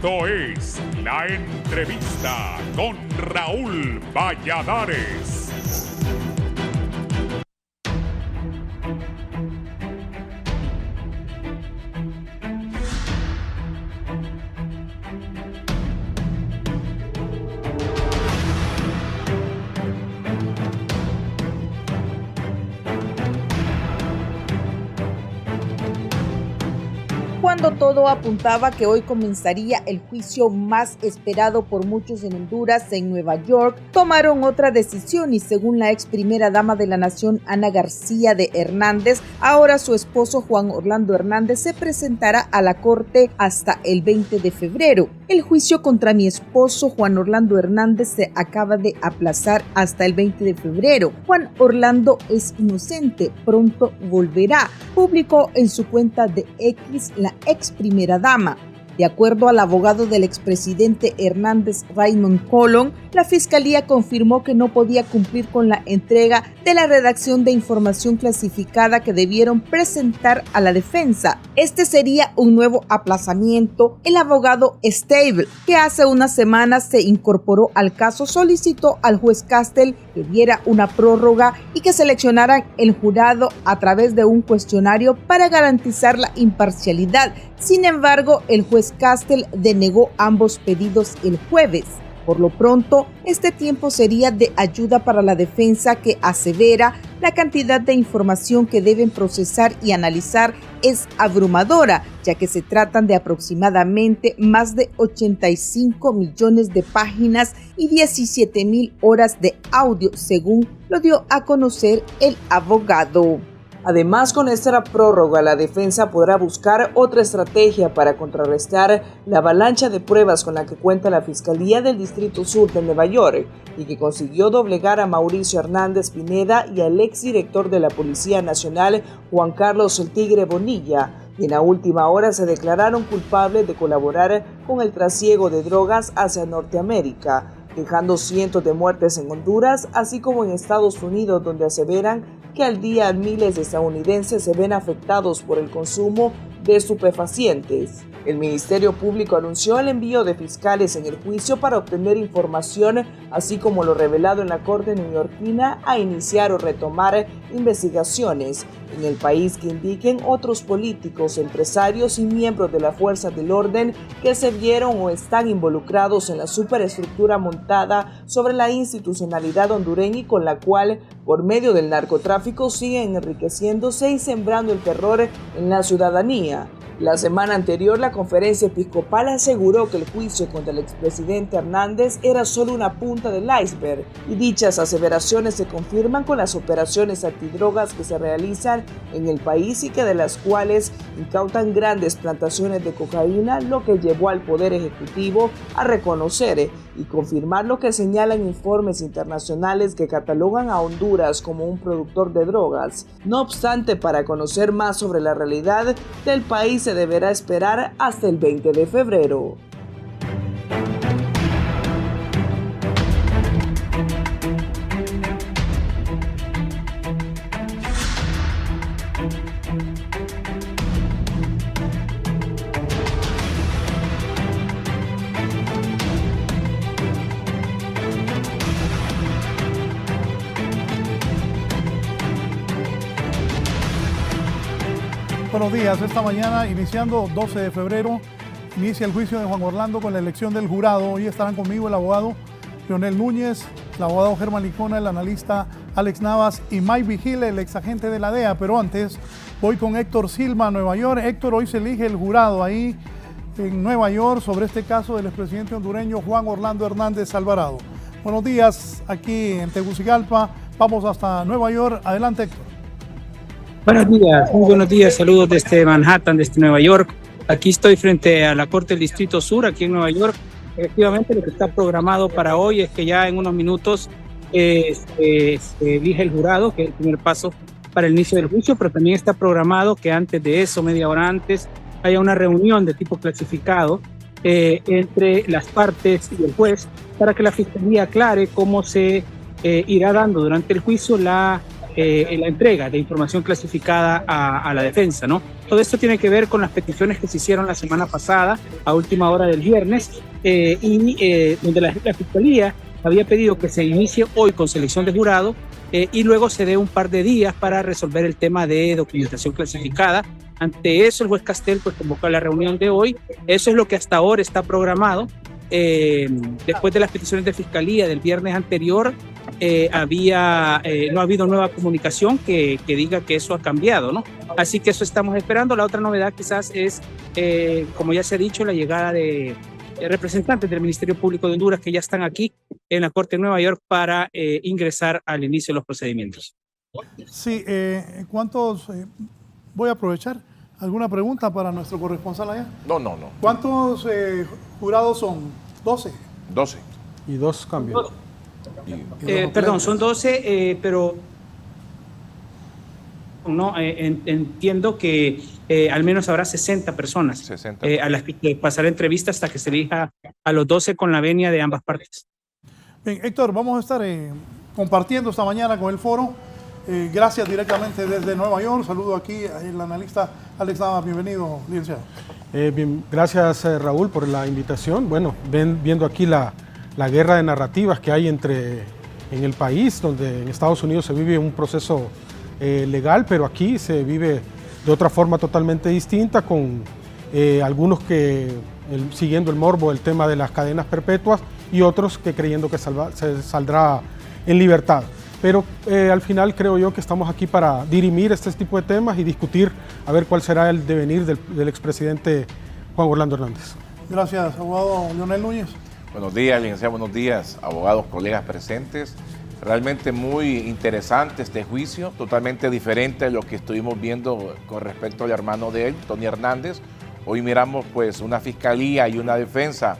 Esto es La Entrevista con Raúl Valladares. Cuando todo apuntaba que hoy comenzaría el juicio más esperado por muchos en Honduras, en Nueva York, tomaron otra decisión y según la ex primera dama de la nación, Ana García de Hernández, ahora su esposo Juan Orlando Hernández se presentará a la corte hasta el 20 de febrero. El juicio contra mi esposo Juan Orlando Hernández se acaba de aplazar hasta el 20 de febrero. Juan Orlando es inocente, pronto volverá, publicó en su cuenta de X la ex primera dama. De acuerdo al abogado del expresidente Hernández, Raymond Colón, la fiscalía confirmó que no podía cumplir con la entrega de la redacción de información clasificada que debieron presentar a la defensa. Este sería un nuevo aplazamiento. El abogado Stable, que hace unas semanas se incorporó al caso, solicitó al juez Castel que diera una prórroga y que seleccionaran el jurado a través de un cuestionario para garantizar la imparcialidad. Sin embargo, el juez Castel denegó ambos pedidos el jueves. Por lo pronto, este tiempo sería de ayuda para la defensa, que asevera la cantidad de información que deben procesar y analizar es abrumadora, ya que se tratan de aproximadamente más de 85 millones de páginas y 17,000 horas de audio, según lo dio a conocer el abogado. Además, con esta prórroga, la defensa podrá buscar otra estrategia para contrarrestar la avalancha de pruebas con la que cuenta la Fiscalía del Distrito Sur de Nueva York y que consiguió doblegar a Mauricio Hernández Pineda y al exdirector de la Policía Nacional, Juan Carlos El Tigre Bonilla, y en la última hora se declararon culpables de colaborar con el trasiego de drogas hacia Norteamérica, dejando cientos de muertes en Honduras, así como en Estados Unidos, donde aseveran que al día miles de estadounidenses se ven afectados por el consumo de estupefacientes. El Ministerio Público anunció el envío de fiscales en el juicio para obtener información, así como lo revelado en la Corte neoyorquina, a iniciar o retomar investigaciones en el país que indiquen otros políticos, empresarios y miembros de la fuerza del orden que se vieron o están involucrados en la superestructura montada sobre la institucionalidad hondureña y con la cual, por medio del narcotráfico, siguen enriqueciéndose y sembrando el terror en la ciudadanía. La semana anterior, la Conferencia Episcopal aseguró que el juicio contra el expresidente Hernández era solo una punta del iceberg, y dichas aseveraciones se confirman con las operaciones antidrogas que se realizan en el país y que de las cuales incautan grandes plantaciones de cocaína, lo que llevó al Poder Ejecutivo a reconocer y confirmar lo que señalan informes internacionales que catalogan a Honduras como un productor de drogas. No obstante, para conocer más sobre la realidad del país se deberá esperar hasta el 20 de febrero. Buenos días, esta mañana, iniciando 12 de febrero, inicia el juicio de Juan Orlando con la elección del jurado. Hoy estarán conmigo el abogado Leonel Núñez, el abogado Germán Licona, el analista Alex Navas y Mike Vigil, el exagente de la DEA. Pero antes voy con Héctor Silva a Nueva York. Héctor, hoy se elige el jurado ahí en Nueva York sobre este caso del expresidente hondureño Juan Orlando Hernández Alvarado. Buenos días aquí en Tegucigalpa. Vamos hasta Nueva York. Adelante, Héctor. Buenos días, muy buenos días, saludos desde Manhattan, desde Nueva York. Aquí estoy frente a la Corte del Distrito Sur, aquí en Nueva York. Efectivamente, lo que está programado para hoy es que ya en unos minutos se elige el jurado, que es el primer paso para el inicio del juicio, pero también está programado que antes de eso, media hora antes, haya una reunión de tipo clasificado entre las partes y el juez para que la Fiscalía aclare cómo se irá dando durante el juicio la la entrega de información clasificada a la defensa, ¿no? Todo esto tiene que ver con las peticiones que se hicieron la semana pasada, a última hora del viernes, donde la Fiscalía había pedido que se inicie hoy con selección de jurado y luego se dé un par de días para resolver el tema de documentación clasificada. Ante eso, el juez Castel pues convocó a la reunión de hoy. Eso es lo que hasta ahora está programado. Después de las peticiones de Fiscalía del viernes anterior, no ha habido nueva comunicación que diga que eso ha cambiado, ¿no? Así que eso estamos esperando. La otra novedad quizás es, como ya se ha dicho, la llegada de representantes del Ministerio Público de Honduras que ya están aquí en la Corte de Nueva York para ingresar al inicio de los procedimientos. Sí, ¿cuántos? Voy a aprovechar. ¿Alguna pregunta para nuestro corresponsal allá? No. ¿Cuántos jurados son? 12. 12. Y 2 cambian. Perdón, son 12, pero no, entiendo que al menos habrá 60 personas 60. A las que pasará entrevista hasta que se elija a los 12 con la venia de ambas partes. Bien, Héctor, vamos a estar compartiendo esta mañana con el foro. Gracias directamente desde Nueva York. Saludo aquí al analista Alex Navas. Bienvenido, licenciado. Bien, gracias Raúl por la invitación. Bueno, viendo aquí la guerra de narrativas que hay en el país, donde en Estados Unidos se vive un proceso legal, pero aquí se vive de otra forma totalmente distinta, con algunos que siguiendo el morbo, el tema de las cadenas perpetuas, y otros que creyendo que se saldrá en libertad. Pero al final creo yo que estamos aquí para dirimir este tipo de temas y discutir a ver cuál será el devenir del expresidente Juan Orlando Hernández. Gracias, abogado Leonel Núñez. Buenos días, licenciado, buenos días, abogados, colegas presentes. Realmente muy interesante este juicio, totalmente diferente de lo que estuvimos viendo con respecto al hermano de él, Tony Hernández. Hoy miramos pues una fiscalía y una defensa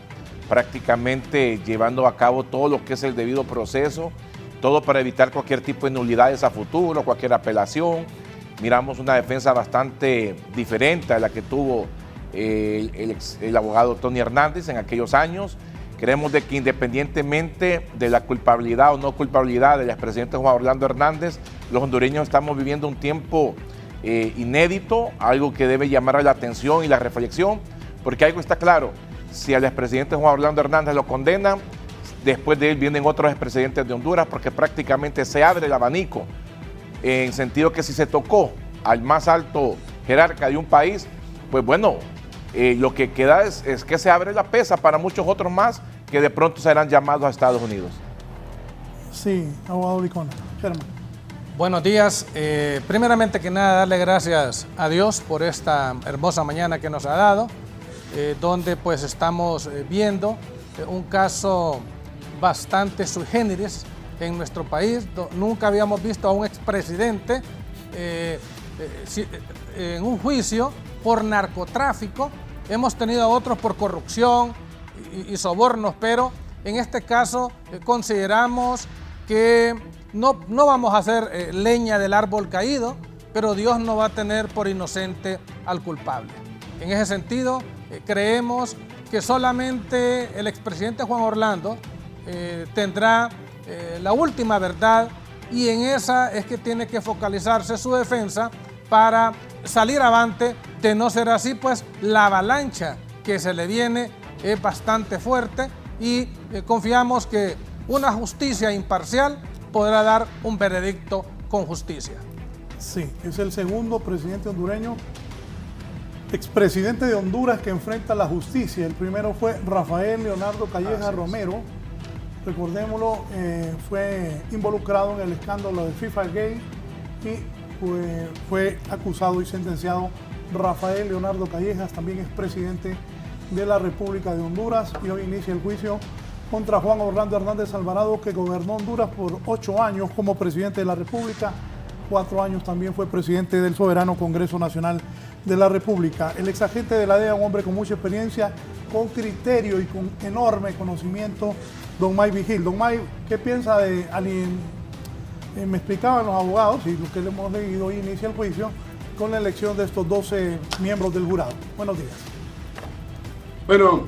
prácticamente llevando a cabo todo lo que es el debido proceso, todo para evitar cualquier tipo de nulidades a futuro, cualquier apelación. Miramos una defensa bastante diferente a la que tuvo el abogado Tony Hernández en aquellos años. Creemos de que independientemente de la culpabilidad o no culpabilidad del expresidente Juan Orlando Hernández, los hondureños estamos viviendo un tiempo inédito, algo que debe llamar la atención y la reflexión, porque algo está claro: si al expresidente Juan Orlando Hernández lo condenan, después de él vienen otros expresidentes de Honduras, porque prácticamente se abre el abanico, en sentido que si se tocó al más alto jerarca de un país, pues bueno, lo que queda es que se abre la pesa para muchos otros más que de pronto serán llamados a Estados Unidos. Sí, abogado Licona. Germán. Buenos días. Primeramente que nada, darle gracias a Dios por esta hermosa mañana que nos ha dado, donde pues estamos viendo un caso bastante sui generis en nuestro país. Nunca habíamos visto a un expresidente en un juicio por narcotráfico. Hemos tenido a otros por corrupción y sobornos, pero en este caso consideramos que no vamos a hacer leña del árbol caído, pero Dios no va a tener por inocente al culpable. En ese sentido, creemos que solamente el expresidente Juan Orlando tendrá la última verdad, y en esa es que tiene que focalizarse su defensa para salir avante. De no ser así, pues la avalancha que se le viene es bastante fuerte, y confiamos que una justicia imparcial podrá dar un veredicto con justicia. Sí, es el segundo presidente hondureño, expresidente de Honduras, que enfrenta la justicia. El primero fue Rafael Leonardo Calleja Romero. Recordémoslo, fue involucrado en el escándalo de FIFA Gate y fue acusado y sentenciado. Rafael Leonardo Callejas también es presidente de la República de Honduras, y hoy inicia el juicio contra Juan Orlando Hernández Alvarado, que gobernó Honduras por 8 años como presidente de la República. 4 años también fue presidente del soberano Congreso Nacional de la República. El exagente de la DEA, un hombre con mucha experiencia, con criterio y con enorme conocimiento, don May Vigil. Don May, ¿qué piensa de alguien? Me explicaban los abogados, y lo que le hemos leído, hoy inicia el juicio con la elección de estos 12 miembros del jurado. Buenos días. Bueno,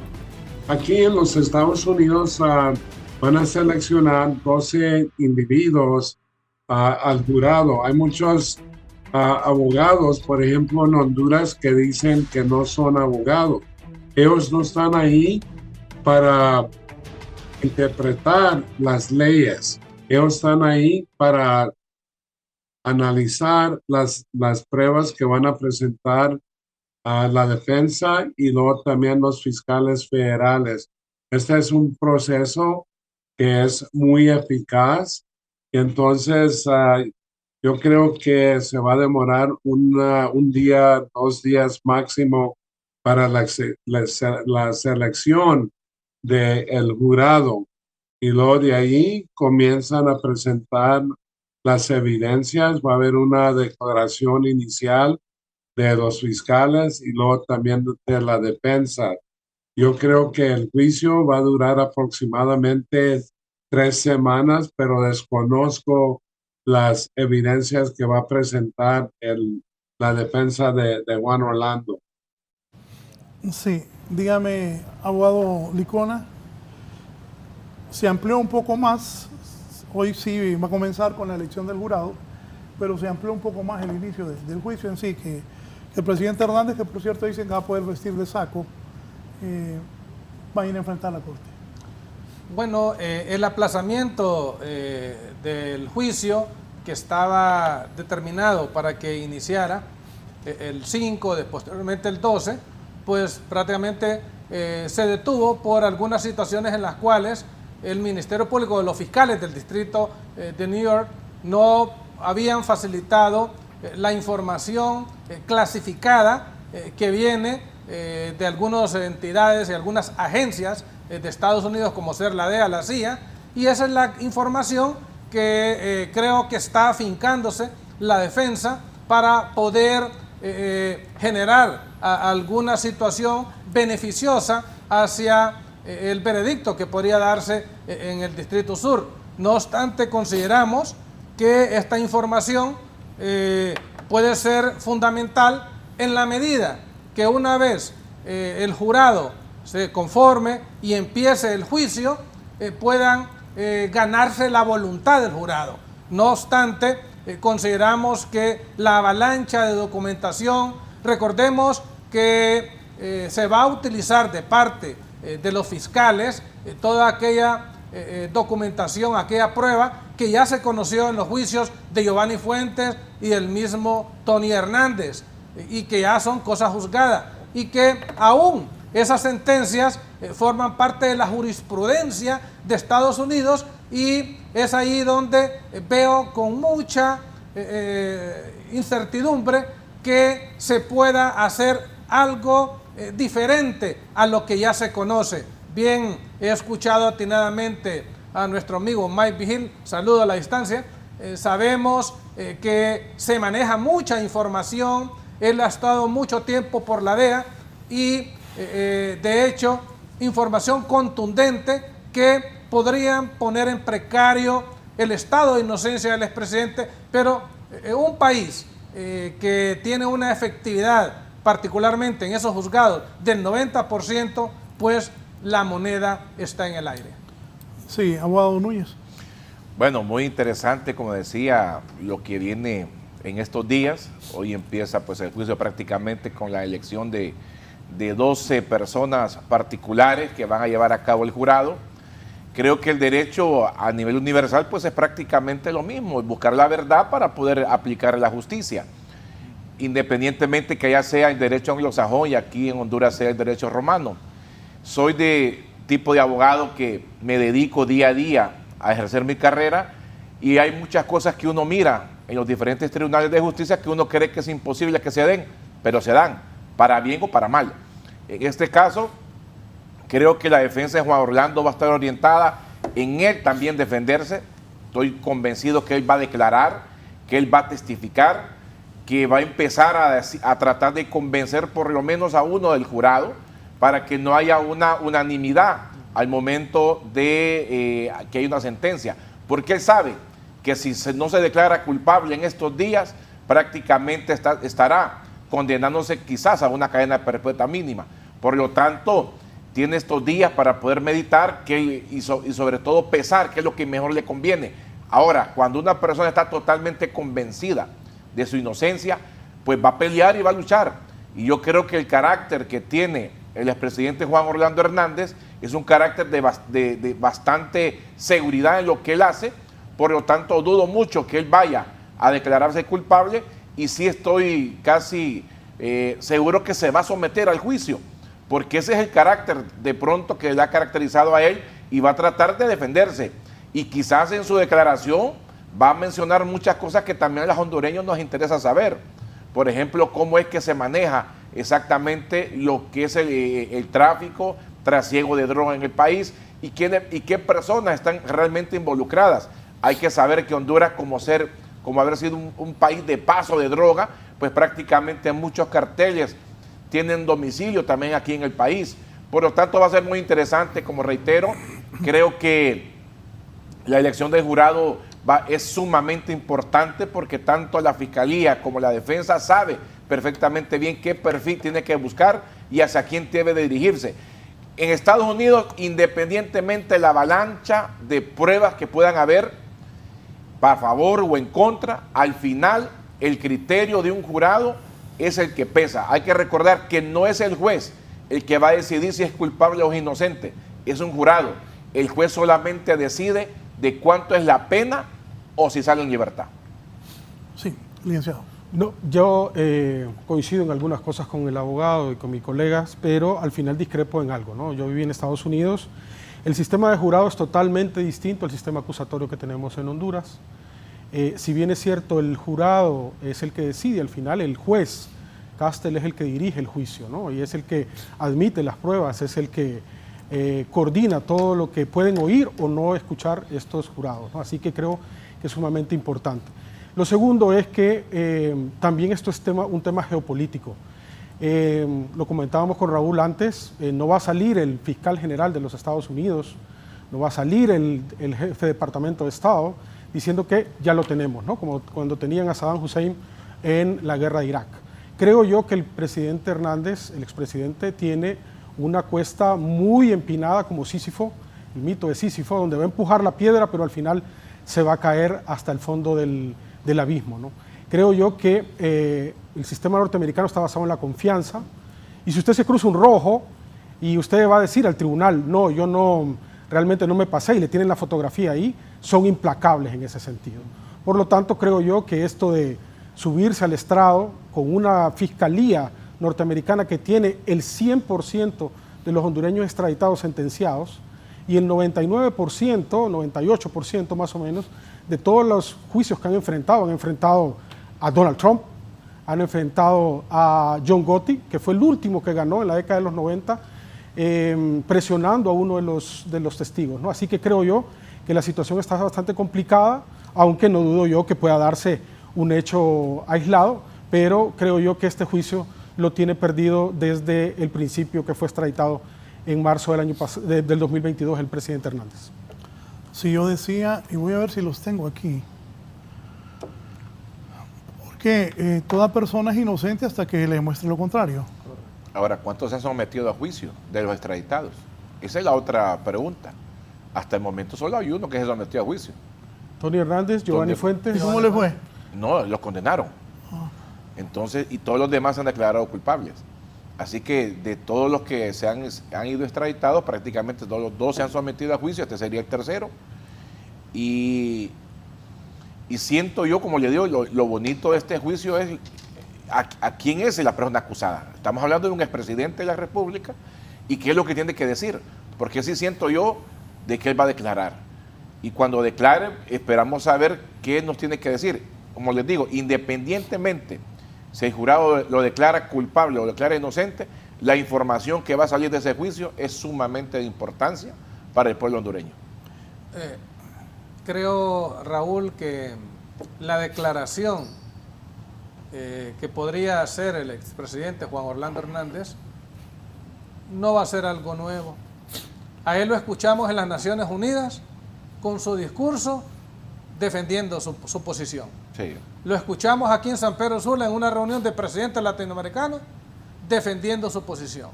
aquí en los Estados Unidos van a seleccionar 12 individuos al jurado. Hay muchos abogados, por ejemplo, en Honduras, que dicen que no son abogados. Ellos no están ahí para interpretar las leyes. Ellos están ahí para analizar las pruebas que van a presentar a la defensa y luego también los fiscales federales. Este es un proceso que es muy eficaz y entonces yo creo que se va a demorar un día, 2 días máximo para la selección del jurado y luego de ahí comienzan a presentar las evidencias. Va a haber una declaración inicial de los fiscales y luego también de la defensa. Yo creo que el juicio va a durar aproximadamente 3 semanas, pero desconozco las evidencias que va a presentar la defensa de Juan Orlando. Sí, dígame, abogado Licona, se amplió un poco más, hoy sí va a comenzar con la elección del jurado, pero se amplió un poco más el inicio del juicio en sí, que el presidente Hernández, que por cierto dicen que va a poder vestir de saco, va a ir a enfrentar a la Corte. Bueno, el aplazamiento del juicio que estaba determinado para que iniciara el 5, posteriormente el 12, pues prácticamente se detuvo por algunas situaciones en las cuales el Ministerio Público de los fiscales del Distrito de New York no habían facilitado la información clasificada que viene de algunas entidades y algunas agencias de Estados Unidos, como ser la DEA, la CIA, y esa es la información que creo que está afincándose la defensa para poder generar alguna situación beneficiosa hacia el veredicto que podría darse en el Distrito Sur. No obstante, consideramos que esta información puede ser fundamental en la medida que una vez el jurado se conforme y empiece el juicio, puedan ganarse la voluntad del jurado. No obstante, consideramos que la avalancha de documentación, recordemos que se va a utilizar de parte de los fiscales toda aquella documentación, aquella prueba que ya se conoció en los juicios de Giovanni Fuentes y del mismo Tony Hernández, y que ya son cosas juzgadas, y que aún esas sentencias forman parte de la jurisprudencia de Estados Unidos, y es ahí donde veo con mucha incertidumbre que se pueda hacer algo diferente a lo que ya se conoce. Bien, he escuchado atinadamente a nuestro amigo Mike Vigil, saludo a la distancia. Sabemos que se maneja mucha información, él ha estado mucho tiempo por la DEA y de hecho información contundente que podrían poner en precario el estado de inocencia del expresidente, pero un país que tiene una efectividad, particularmente en esos juzgados, del 90%, pues la moneda está en el aire. Sí, abogado Núñez. Bueno, muy interesante, como decía, lo que viene en estos días. Hoy empieza pues el juicio prácticamente con la elección de 12 personas particulares que van a llevar a cabo el jurado. Creo que el derecho a nivel universal pues es prácticamente lo mismo, es buscar la verdad para poder aplicar la justicia, independientemente que allá sea el derecho anglosajón y aquí en Honduras sea el derecho romano. Soy de tipo de abogado que me dedico día a día a ejercer mi carrera y hay muchas cosas que uno mira en los diferentes tribunales de justicia que uno cree que es imposible que se den, pero se dan, para bien o para mal. En este caso, creo que la defensa de Juan Orlando va a estar orientada en él también defenderse. Estoy convencido que él va a declarar, que él va a testificar, que va a empezar a tratar de convencer por lo menos a uno del jurado para que no haya una unanimidad al momento de que hay una sentencia. Porque él sabe que si no se declara culpable en estos días, prácticamente estará condenándose quizás a una cadena perpetua mínima. Por lo tanto, tiene estos días para poder meditar y sobre todo pesar qué es lo que mejor le conviene Ahora, cuando una persona está totalmente convencida de su inocencia, pues va a pelear y va a luchar. Y yo creo que el carácter que tiene el expresidente Juan Orlando Hernández es un carácter de bastante seguridad en lo que él hace. Por lo tanto, dudo mucho que él vaya a declararse culpable, y sí estoy casi seguro que se va a someter al juicio, porque ese es el carácter de pronto que le ha caracterizado a él, y va a tratar de defenderse. Y quizás en su declaración va a mencionar muchas cosas que también a los hondureños nos interesa saber. Por ejemplo, cómo es que se maneja exactamente lo que es el tráfico, trasiego de droga en el país, y qué personas están realmente involucradas. Hay que saber que Honduras, como haber sido un país de paso de droga, pues prácticamente muchos carteles tienen domicilio también aquí en el país. Por lo tanto, va a ser muy interesante, como reitero. Creo que la elección del jurado es sumamente importante, porque tanto la Fiscalía como la Defensa sabe perfectamente bien qué perfil tiene que buscar y hacia quién debe de dirigirse. En Estados Unidos, independientemente de la avalancha de pruebas que puedan haber, a favor o en contra, al final el criterio de un jurado es el que pesa. Hay que recordar que no es el juez el que va a decidir si es culpable o es inocente, es un jurado. El juez solamente decide de cuánto es la pena o si sale en libertad. Sí, licenciado. No, yo coincido en algunas cosas con el abogado y con mis colegas, pero al final discrepo en algo, ¿no? Yo viví en Estados Unidos. El sistema de jurado es totalmente distinto al sistema acusatorio que tenemos en Honduras. Si bien es cierto, el jurado es el que decide, al final el juez Castel es el que dirige el juicio, ¿no? Y es el que admite las pruebas, es el que coordina todo lo que pueden oír o no escuchar estos jurados, ¿no? Así que creo que es sumamente importante. Lo segundo es que también esto es un tema geopolítico. Lo comentábamos con Raúl antes, no va a salir el fiscal general de los Estados Unidos, no va a salir el jefe de Departamento de Estado diciendo que ya lo tenemos, ¿no? Como cuando tenían a Saddam Hussein en la guerra de Irak. Creo yo que el presidente Hernández, el expresidente, tiene una cuesta muy empinada como Sísifo, el mito de Sísifo, donde va a empujar la piedra, pero al final se va a caer hasta el fondo del abismo, ¿no? Creo yo que el sistema norteamericano está basado en la confianza, y si usted se cruza un rojo y usted va a decir al tribunal, no, yo no, realmente no me pasé, y le tienen la fotografía ahí, son implacables en ese sentido. Por lo tanto, creo yo que esto de subirse al estrado con una fiscalía norteamericana que tiene el 100% de los hondureños extraditados sentenciados, y el 99%, 98% más o menos, de todos los juicios que han enfrentado a Donald Trump, han enfrentado a John Gotti, que fue el último que ganó en la década de los 90, presionando a uno de los testigos, ¿no? Así que creo yo que la situación está bastante complicada, aunque no dudo yo que pueda darse un hecho aislado, pero creo yo que este juicio lo tiene perdido desde el principio, que fue extraditado en marzo del 2022 el presidente Hernández. Sí, yo decía, y voy a ver si los tengo aquí, porque toda persona es inocente hasta que le demuestre lo contrario. Ahora, ¿cuántos se han sometido a juicio de los extraditados? Esa es la otra pregunta. Hasta el momento solo hay uno que se sometió a juicio. Tony Hernández, Giovanni Fuentes. ¿Y cómo le fue? No, los condenaron. Entonces, y todos los demás se han declarado culpables. Así que de todos los que han ido extraditados, prácticamente todos los dos se han sometido a juicio, este sería el tercero. Y siento yo, como le digo, lo bonito de este juicio es a quién es la persona acusada. Estamos hablando de un expresidente de la República, y qué es lo que tiene que decir. Porque sí siento yo de que él va a declarar. Y cuando declare, esperamos saber qué nos tiene que decir. Como les digo, independientemente si el jurado lo declara culpable o lo declara inocente, la información que va a salir de ese juicio es sumamente de importancia para el pueblo hondureño. Creo, Raúl, que la declaración que podría hacer el expresidente Juan Orlando Hernández no va a ser algo nuevo. A él lo escuchamos en las Naciones Unidas con su discurso defendiendo su posición. Sí. Lo escuchamos aquí en San Pedro Sula en una reunión de presidentes latinoamericanos defendiendo su posición.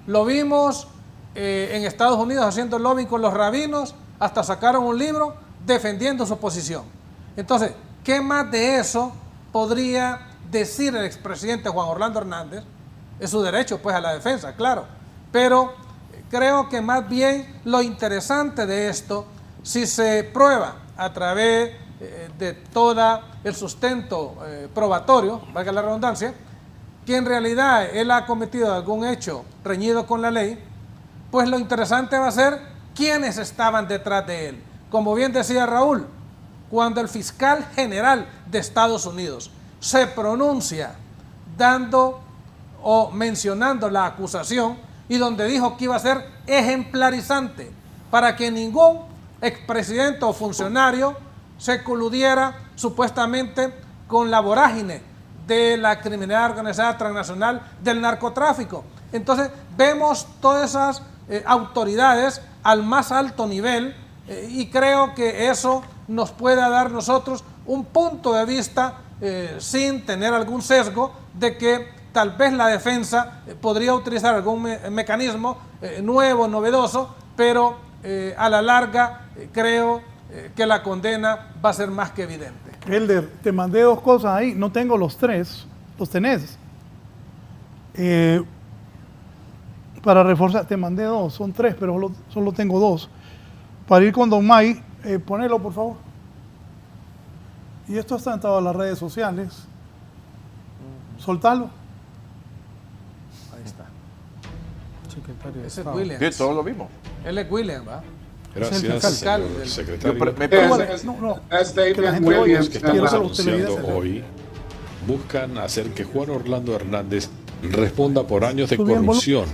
Lo vimos en Estados Unidos haciendo lobbying con los rabinos, hasta sacaron un libro defendiendo su posición. Entonces, ¿qué más de eso podría decir el expresidente Juan Orlando Hernández? Es su derecho, pues, a la defensa, claro. Pero creo que más bien lo interesante de esto, si se prueba a través de todo el sustento probatorio, valga la redundancia, que en realidad él ha cometido algún hecho reñido con la ley, pues lo interesante va a ser quiénes estaban detrás de él. Como bien decía Raúl, cuando el fiscal general de Estados Unidos se pronuncia dando o mencionando la acusación y donde dijo que iba a ser ejemplarizante para que ningún expresidente o funcionario se coludiera supuestamente con la vorágine de la criminalidad organizada transnacional del narcotráfico. Entonces vemos todas esas autoridades al más alto nivel y creo que eso nos puede dar nosotros un punto de vista sin tener algún sesgo de que tal vez la defensa podría utilizar algún mecanismo nuevo, novedoso, pero a la larga creo que la condena va a ser más que evidente. Elder, te mandé 2 cosas ahí, no tengo los 3, los tenés. Para reforzar, te mandé 2, son 3, pero solo tengo 2. Para ir con Don May, ponelo por favor. Y esto está en todas las redes sociales. Soltalo. Ahí está. Secretario de Ese es Estado. Williams. Sí, todos lo vimos. Él es Williams, ¿va? Gracias, fiscal señor del- secretario. Que la gente oiga. Los que Quiero estamos que los televidentes anunciando hoy buscan hacer que Juan Orlando Hernández responda por años de Subí el volumen. corrupción,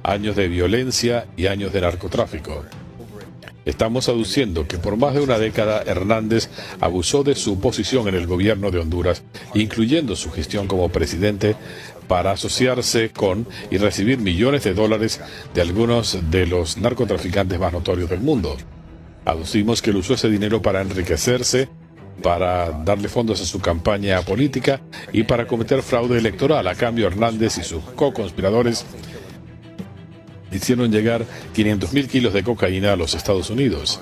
años de violencia y años de narcotráfico. Estamos aduciendo que por más de una década Hernández abusó de su posición en el gobierno de Honduras, incluyendo su gestión como presidente, para asociarse con y recibir millones de dólares de algunos de los narcotraficantes más notorios del mundo. Aducimos que él usó ese dinero para enriquecerse, para darle fondos a su campaña política y para cometer fraude electoral. A cambio, Hernández y sus co-conspiradores hicieron llegar 500.000 kilos de cocaína a los Estados Unidos.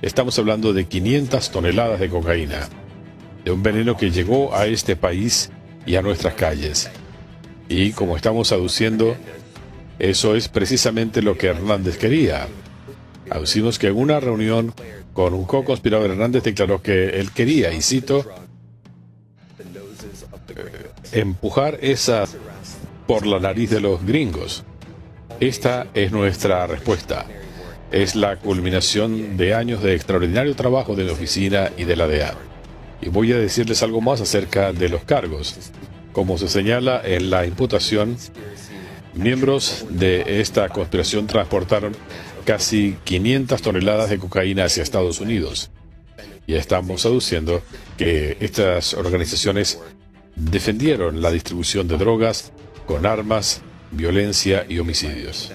Estamos hablando de 500 toneladas de cocaína, de un veneno que llegó a este país y a nuestras calles. Y como estamos aduciendo, eso es precisamente lo que Hernández quería. Aducimos que en una reunión con un co-conspirador, Hernández declaró que él quería, y cito, empujar esa por la nariz de los gringos. Esta es nuestra respuesta. Es la culminación de años de extraordinario trabajo de mi oficina y de la DEA. Y voy a decirles algo más acerca de los cargos. Como se señala en la imputación, miembros de esta conspiración transportaron casi 500 toneladas de cocaína hacia Estados Unidos. Y estamos aduciendo que estas organizaciones defendieron la distribución de drogas con armas, violencia y homicidios.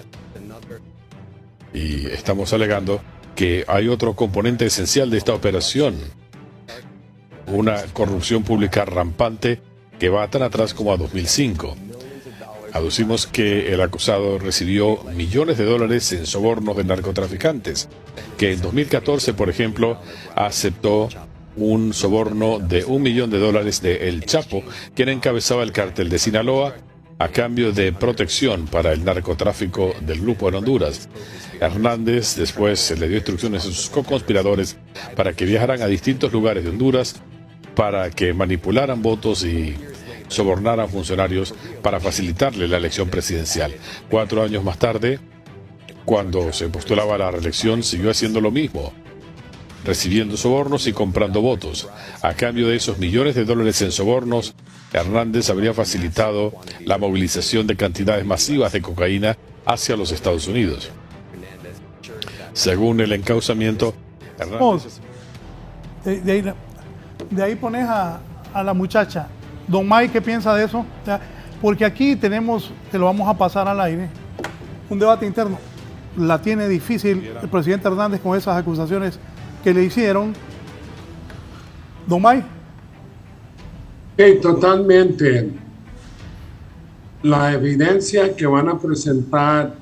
Y estamos alegando que hay otro componente esencial de esta operación, una corrupción pública rampante que va tan atrás como a 2005. Aducimos que el acusado recibió millones de dólares en sobornos de narcotraficantes, que en 2014, por ejemplo, aceptó un soborno de $1 millón de El Chapo, quien encabezaba el cártel de Sinaloa, a cambio de protección para el narcotráfico del grupo en Honduras. Hernández después le dio instrucciones a sus co-conspiradores para que viajaran a distintos lugares de Honduras, para que manipularan votos y sobornaran funcionarios para facilitarle la elección presidencial. 4 años más tarde, cuando se postulaba a la reelección, siguió haciendo lo mismo, recibiendo sobornos y comprando votos. A cambio de esos millones de dólares en sobornos, Hernández habría facilitado la movilización de cantidades masivas de cocaína hacia los Estados Unidos. Según el encauzamiento, Hernández... De ahí pones a la muchacha. Don Mike, ¿qué piensa de eso? O sea, porque aquí tenemos, te lo vamos a pasar al aire, un debate interno. La tiene difícil el presidente Hernández con esas acusaciones que le hicieron. Don Mike. Sí, totalmente. La evidencia que van a presentar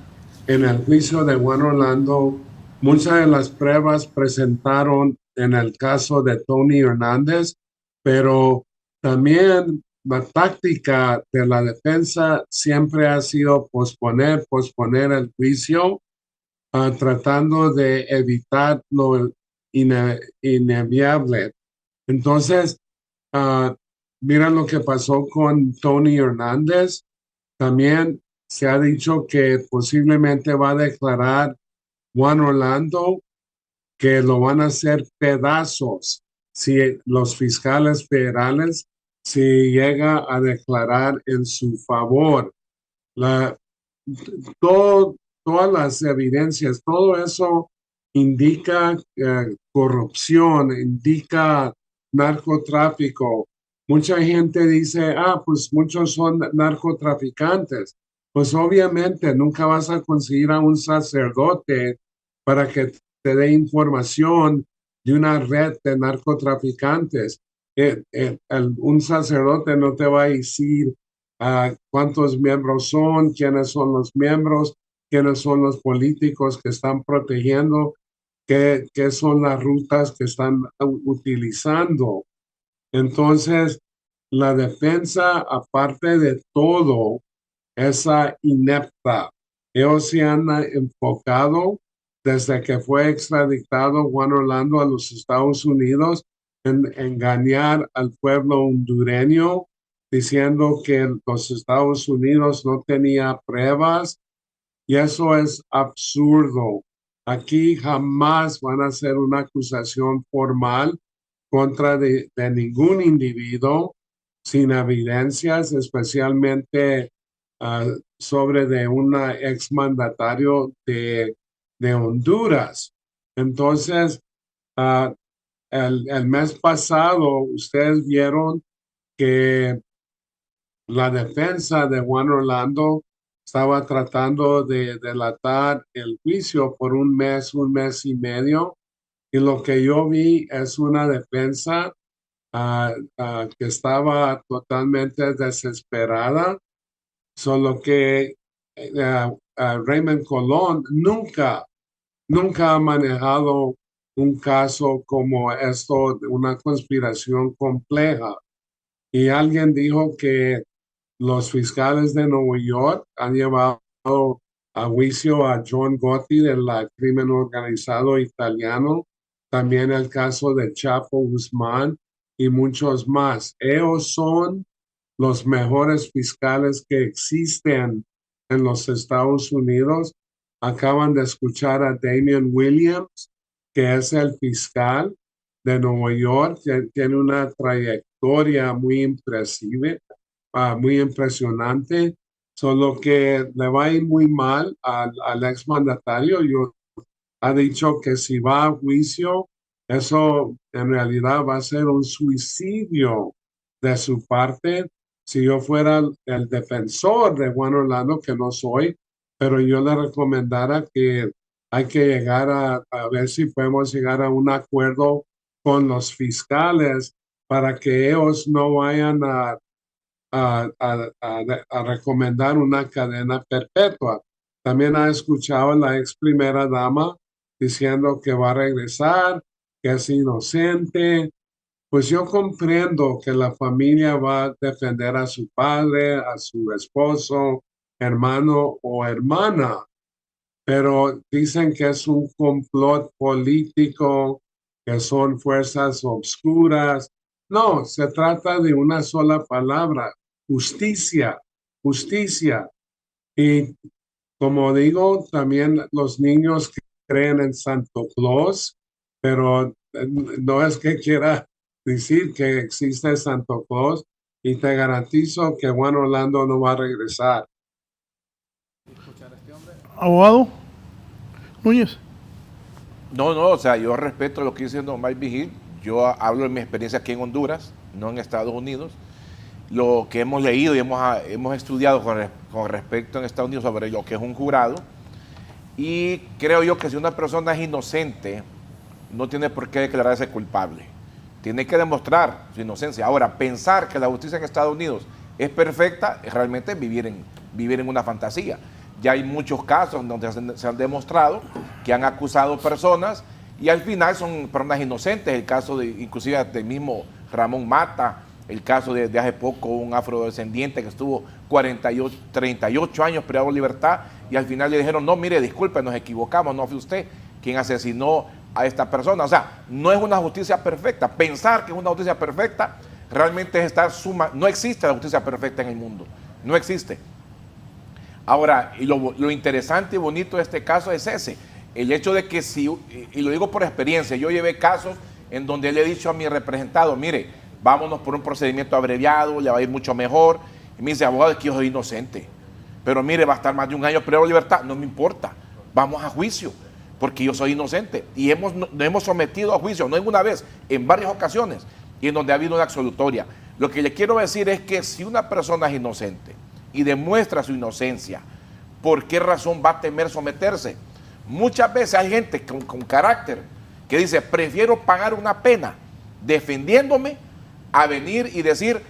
en el juicio de Juan Orlando, muchas de las pruebas presentaron en el caso de Tony Hernández, pero también la táctica de la defensa siempre ha sido posponer el juicio, tratando de evitar lo inevitable. Entonces, mira lo que pasó con Tony Hernández. También se ha dicho que posiblemente va a declarar Juan Orlando, que lo van a hacer pedazos si los fiscales federales, si llega a declarar en su favor. Todas las evidencias, todo eso indica corrupción, indica narcotráfico. Mucha gente dice, pues muchos son narcotraficantes. Pues obviamente nunca vas a conseguir a un sacerdote para que te dé información de una red de narcotraficantes. Un sacerdote no te va a decir cuántos miembros son, quiénes son los miembros, quiénes son los políticos que están protegiendo, qué son las rutas que están utilizando. Entonces, la defensa, aparte de todo, es inepta. Ellos se han enfocado desde que fue extraditado Juan Orlando a los Estados Unidos en engañar al pueblo hondureño, diciendo que los Estados Unidos no tenía pruebas, y eso es absurdo. Aquí jamás van a hacer una acusación formal contra de ningún individuo sin evidencias, especialmente sobre de un exmandatario de Honduras. Entonces, el mes pasado, ustedes vieron que la defensa de Juan Orlando estaba tratando de delatar el juicio por un mes y medio. Y lo que yo vi es una defensa que estaba totalmente desesperada. Solo que Raymond Colón nunca ha manejado un caso como esto, una conspiración compleja. Y alguien dijo que los fiscales de Nueva York han llevado a juicio a John Gotti del crimen organizado italiano, también el caso de Chapo Guzmán y muchos más. Ellos son los mejores fiscales que existen en los Estados Unidos. Acaban de escuchar a Damian Williams, que es el fiscal de Nueva York, que tiene una trayectoria muy impresionante, solo que le va a ir muy mal al exmandatario. Ha dicho que si va a juicio, eso en realidad va a ser un suicidio de su parte. Si yo fuera el defensor de Juan Orlando, que no soy, pero yo le recomendara que hay que llegar a ver si podemos llegar a un acuerdo con los fiscales para que ellos no vayan a recomendar una cadena perpetua. También ha escuchado a la ex primera dama diciendo que va a regresar, que es inocente. Pues yo comprendo que la familia va a defender a su padre, a su esposo, hermano o hermana, pero dicen que es un complot político, que son fuerzas obscuras. No, se trata de una sola palabra: justicia, justicia. Y como digo, también los niños que creen en Santo Claus, pero no es que quiera decir que existe Santo Claus, y te garantizo que Juan Orlando no va a regresar. Abogado Núñez. No, o sea, yo respeto lo que dice don Mike Vigil. Yo hablo de mi experiencia aquí en Honduras, no en Estados Unidos. Lo que hemos leído y hemos estudiado con respecto en Estados Unidos sobre lo que es un jurado. Y creo yo que si una persona es inocente, no tiene por qué declararse culpable. Tiene que demostrar su inocencia. Ahora, pensar que la justicia en Estados Unidos es perfecta es realmente vivir en una fantasía. Ya hay muchos casos donde se han demostrado que han acusado personas y al final son personas inocentes. El caso de, inclusive del mismo Ramón Mata, el caso de hace poco un afrodescendiente que estuvo 38 años privado de libertad y al final le dijeron, no, mire, disculpe, nos equivocamos, no fue usted quien asesinó a esta persona. O sea, no es una justicia perfecta. Pensar que es una justicia perfecta realmente es estar no existe la justicia perfecta en el mundo, no existe. Ahora, y lo interesante y bonito de este caso es ese, el hecho de que si, y lo digo por experiencia, yo llevé casos en donde le he dicho a mi representado, mire, vámonos por un procedimiento abreviado, le va a ir mucho mejor, y me dice, abogado, es que yo soy inocente, pero mire, va a estar más de un año privado de libertad, no me importa, vamos a juicio, porque yo soy inocente, y nos hemos sometido a juicio, no en una vez, en varias ocasiones, y en donde ha habido una absolutoria. Lo que le quiero decir es que si una persona es inocente, y demuestra su inocencia, ¿por qué razón va a temer someterse? Muchas veces hay gente con carácter que dice, prefiero pagar una pena defendiéndome a venir y decir,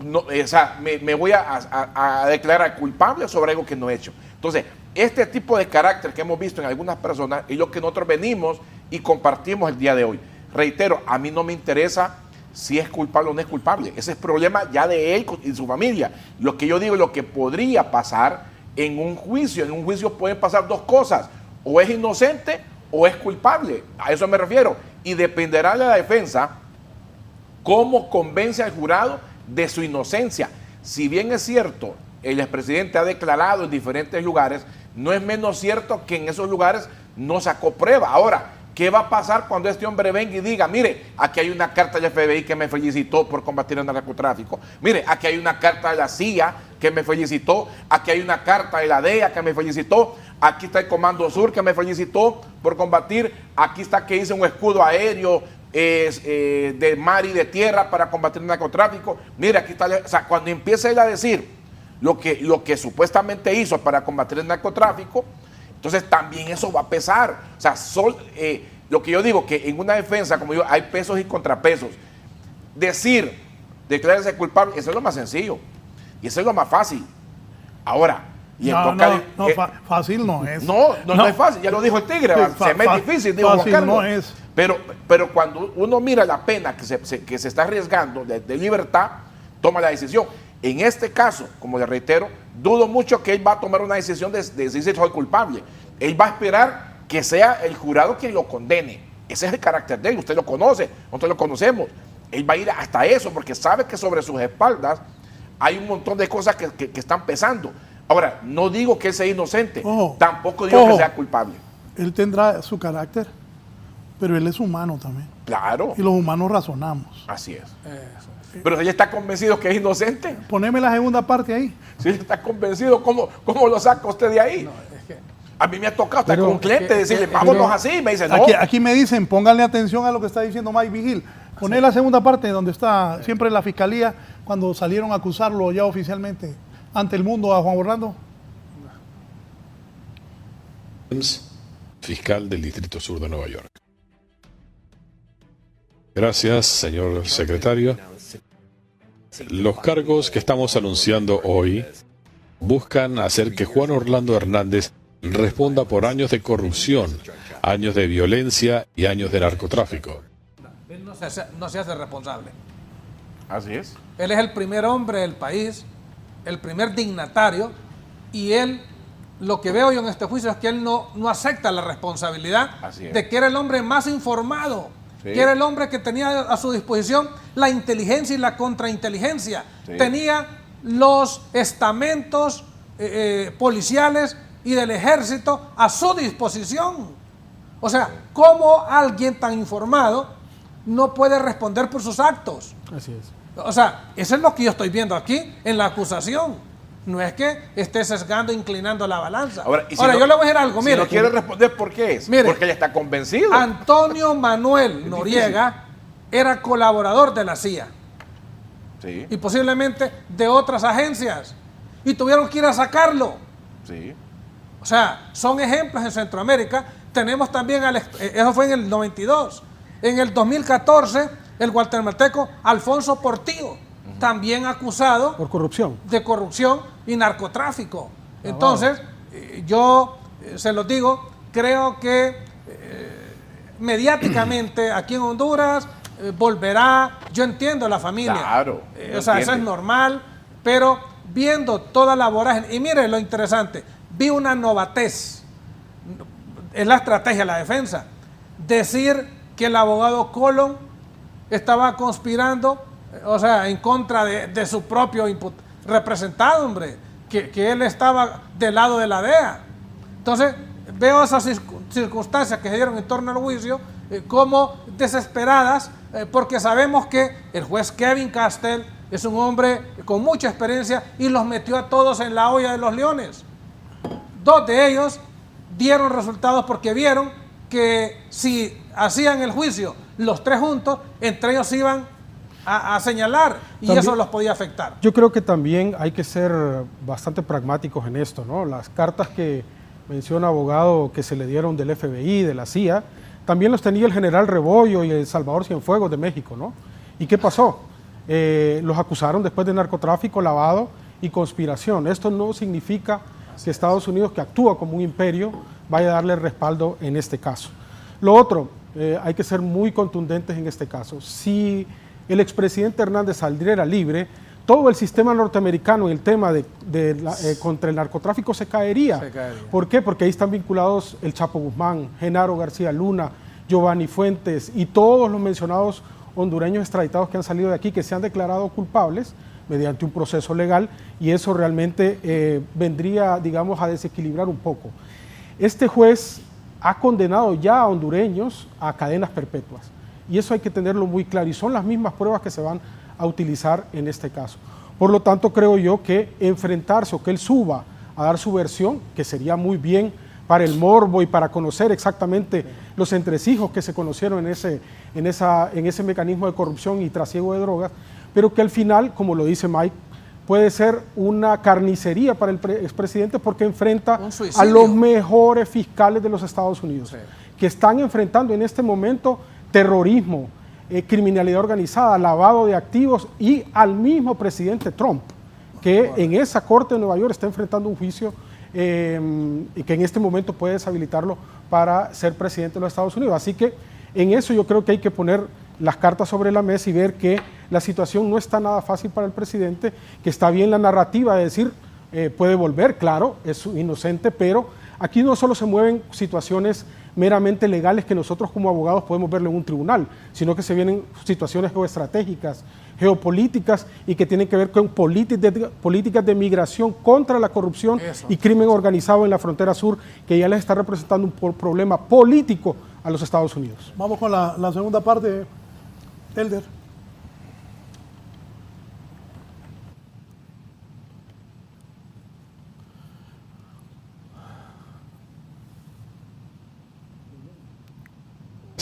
no, o sea, me voy a declarar culpable sobre algo que no he hecho. Entonces, este tipo de carácter que hemos visto en algunas personas es lo que nosotros venimos y compartimos el día de hoy. Reitero, a mí no me interesa si es culpable o no es culpable. Ese es problema ya de él y su familia. Lo que yo digo es lo que podría pasar en un juicio. En un juicio pueden pasar dos cosas. O es inocente o es culpable. A eso me refiero. Y dependerá de la defensa cómo convence al jurado de su inocencia. Si bien es cierto, el expresidente ha declarado en diferentes lugares, no es menos cierto que en esos lugares no sacó prueba. Ahora, ¿qué va a pasar cuando este hombre venga y diga, mire, aquí hay una carta del FBI que me felicitó por combatir el narcotráfico? Mire, aquí hay una carta de la CIA que me felicitó, aquí hay una carta de la DEA que me felicitó, aquí está el Comando Sur que me felicitó por combatir, aquí está que hice un escudo aéreo de mar y de tierra para combatir el narcotráfico. Mire, aquí está, o sea, cuando empiece él a decir lo que supuestamente hizo para combatir el narcotráfico, entonces también eso va a pesar. O sea, lo que yo digo, que en una defensa, como yo, hay pesos y contrapesos. Decir, declararse culpable, eso es lo más sencillo. Y eso es lo más fácil. Ahora, y fácil no es. No es fácil, ya lo dijo el tigre, se me es difícil, dijo Juan Carlos. No es. Pero cuando uno mira la pena que se está arriesgando de libertad, toma la decisión. En este caso, como le reitero, dudo mucho que él va a tomar una decisión de decir si soy culpable. Él va a esperar que sea el jurado quien lo condene. Ese es el carácter de él, usted lo conoce, nosotros lo conocemos. Él va a ir hasta eso porque sabe que sobre sus espaldas hay un montón de cosas que están pesando. Ahora, no digo que él sea inocente, tampoco digo que sea culpable. Él tendrá su carácter, pero él es humano también. Claro. Y los humanos razonamos. Así es. Pero ella está convencido que es inocente. Poneme la segunda parte ahí. Si él está convencido, ¿cómo lo saca usted de ahí? A mí me ha tocado estar con un cliente y decirle, vámonos así. Me dice, no. Aquí me dicen, pónganle atención a lo que está diciendo Mike Vigil. Poné la segunda parte donde está siempre la fiscalía cuando salieron a acusarlo ya oficialmente ante el mundo a Juan Orlando. Fiscal del Distrito Sur de Nueva York. Gracias, señor secretario. Los cargos que estamos anunciando hoy buscan hacer que Juan Orlando Hernández responda por años de corrupción, años de violencia y años de narcotráfico. Él no se hace responsable. Así es. Él es el primer hombre del país, el primer dignatario, y él, lo que veo yo en este juicio es que él no acepta la responsabilidad de que era el hombre más informado. Sí. Que era el hombre que tenía a su disposición la inteligencia y la contrainteligencia. Sí. Tenía los estamentos policiales y del ejército a su disposición. O sea, ¿cómo alguien tan informado no puede responder por sus actos? Así es. O sea, eso es lo que yo estoy viendo aquí en la acusación. No es que esté sesgando, inclinando la balanza. Ahora yo le voy a decir algo. Mire, si no quiere responder, ¿por qué es? Mire, porque él está convencido. Antonio Manuel Noriega era colaborador de la CIA. Sí. Y posiblemente de otras agencias. Y tuvieron que ir a sacarlo. Sí. O sea, son ejemplos en Centroamérica. Tenemos también, eso fue en el 92. En el 2014, el guatemalteco Alfonso Portillo, también acusado por corrupción, de corrupción y narcotráfico. Entonces, yo se los digo, creo que mediáticamente aquí en Honduras, volverá. Yo entiendo la familia. Claro. O sea, eso es normal, pero viendo toda la vorágine, y mire lo interesante, vi una novatez, es la estrategia de la defensa, decir que el abogado Colón estaba conspirando, o sea, en contra de su propio representado, hombre, que él estaba del lado de la DEA. Entonces, veo esas circunstancias que se dieron en torno al juicio como desesperadas, porque sabemos que el juez Kevin Castell es un hombre con mucha experiencia y los metió a todos en la olla de los leones. 2 de ellos dieron resultados porque vieron que si hacían el juicio los 3 juntos, entre ellos iban a señalar y también, eso los podía afectar. Yo creo que también hay que ser bastante pragmáticos en esto, ¿no? Las cartas que menciona abogado que se le dieron del FBI, de la CIA, también los tenía el general Rebollo y el Salvador Cienfuegos de México, ¿no? ¿Y qué pasó? Los acusaron después de narcotráfico, lavado y conspiración. Esto no significa que Estados Unidos, que actúa como un imperio, vaya a darle respaldo en este caso. Lo otro, hay que ser muy contundentes en este caso. Si el expresidente Hernández saliera libre, todo el sistema norteamericano en el tema contra el narcotráfico se caería. ¿Por qué? Porque ahí están vinculados el Chapo Guzmán, Genaro García Luna, Giovanni Fuentes y todos los mencionados hondureños extraditados que han salido de aquí, que se han declarado culpables mediante un proceso legal, y eso realmente vendría, digamos, a desequilibrar un poco. Este juez ha condenado ya a hondureños a cadenas perpetuas, y eso hay que tenerlo muy claro, y son las mismas pruebas que se van a utilizar en este caso. Por lo tanto, creo yo que enfrentarse o que él suba a dar su versión, que sería muy bien para el morbo y para conocer exactamente los entresijos que se conocieron en ese mecanismo de corrupción y trasiego de drogas, pero que al final, como lo dice Mike, puede ser una carnicería para el expresidente porque enfrenta a los mejores fiscales de los Estados Unidos, que están enfrentando en este momento terrorismo, criminalidad organizada, lavado de activos y al mismo presidente Trump, que en esa corte de Nueva York está enfrentando un juicio y que en este momento puede deshabilitarlo para ser presidente de los Estados Unidos. Así que en eso yo creo que hay que poner las cartas sobre la mesa y ver que la situación no está nada fácil para el presidente, que está bien la narrativa de decir puede volver, claro, es inocente, pero aquí no solo se mueven situaciones meramente legales que nosotros como abogados podemos verlo en un tribunal, sino que se vienen situaciones geoestratégicas, geopolíticas y que tienen que ver con políticas de migración contra la corrupción y crimen organizado en la frontera sur, que ya les está representando un problema político a los Estados Unidos. Vamos con la segunda parte, Elder.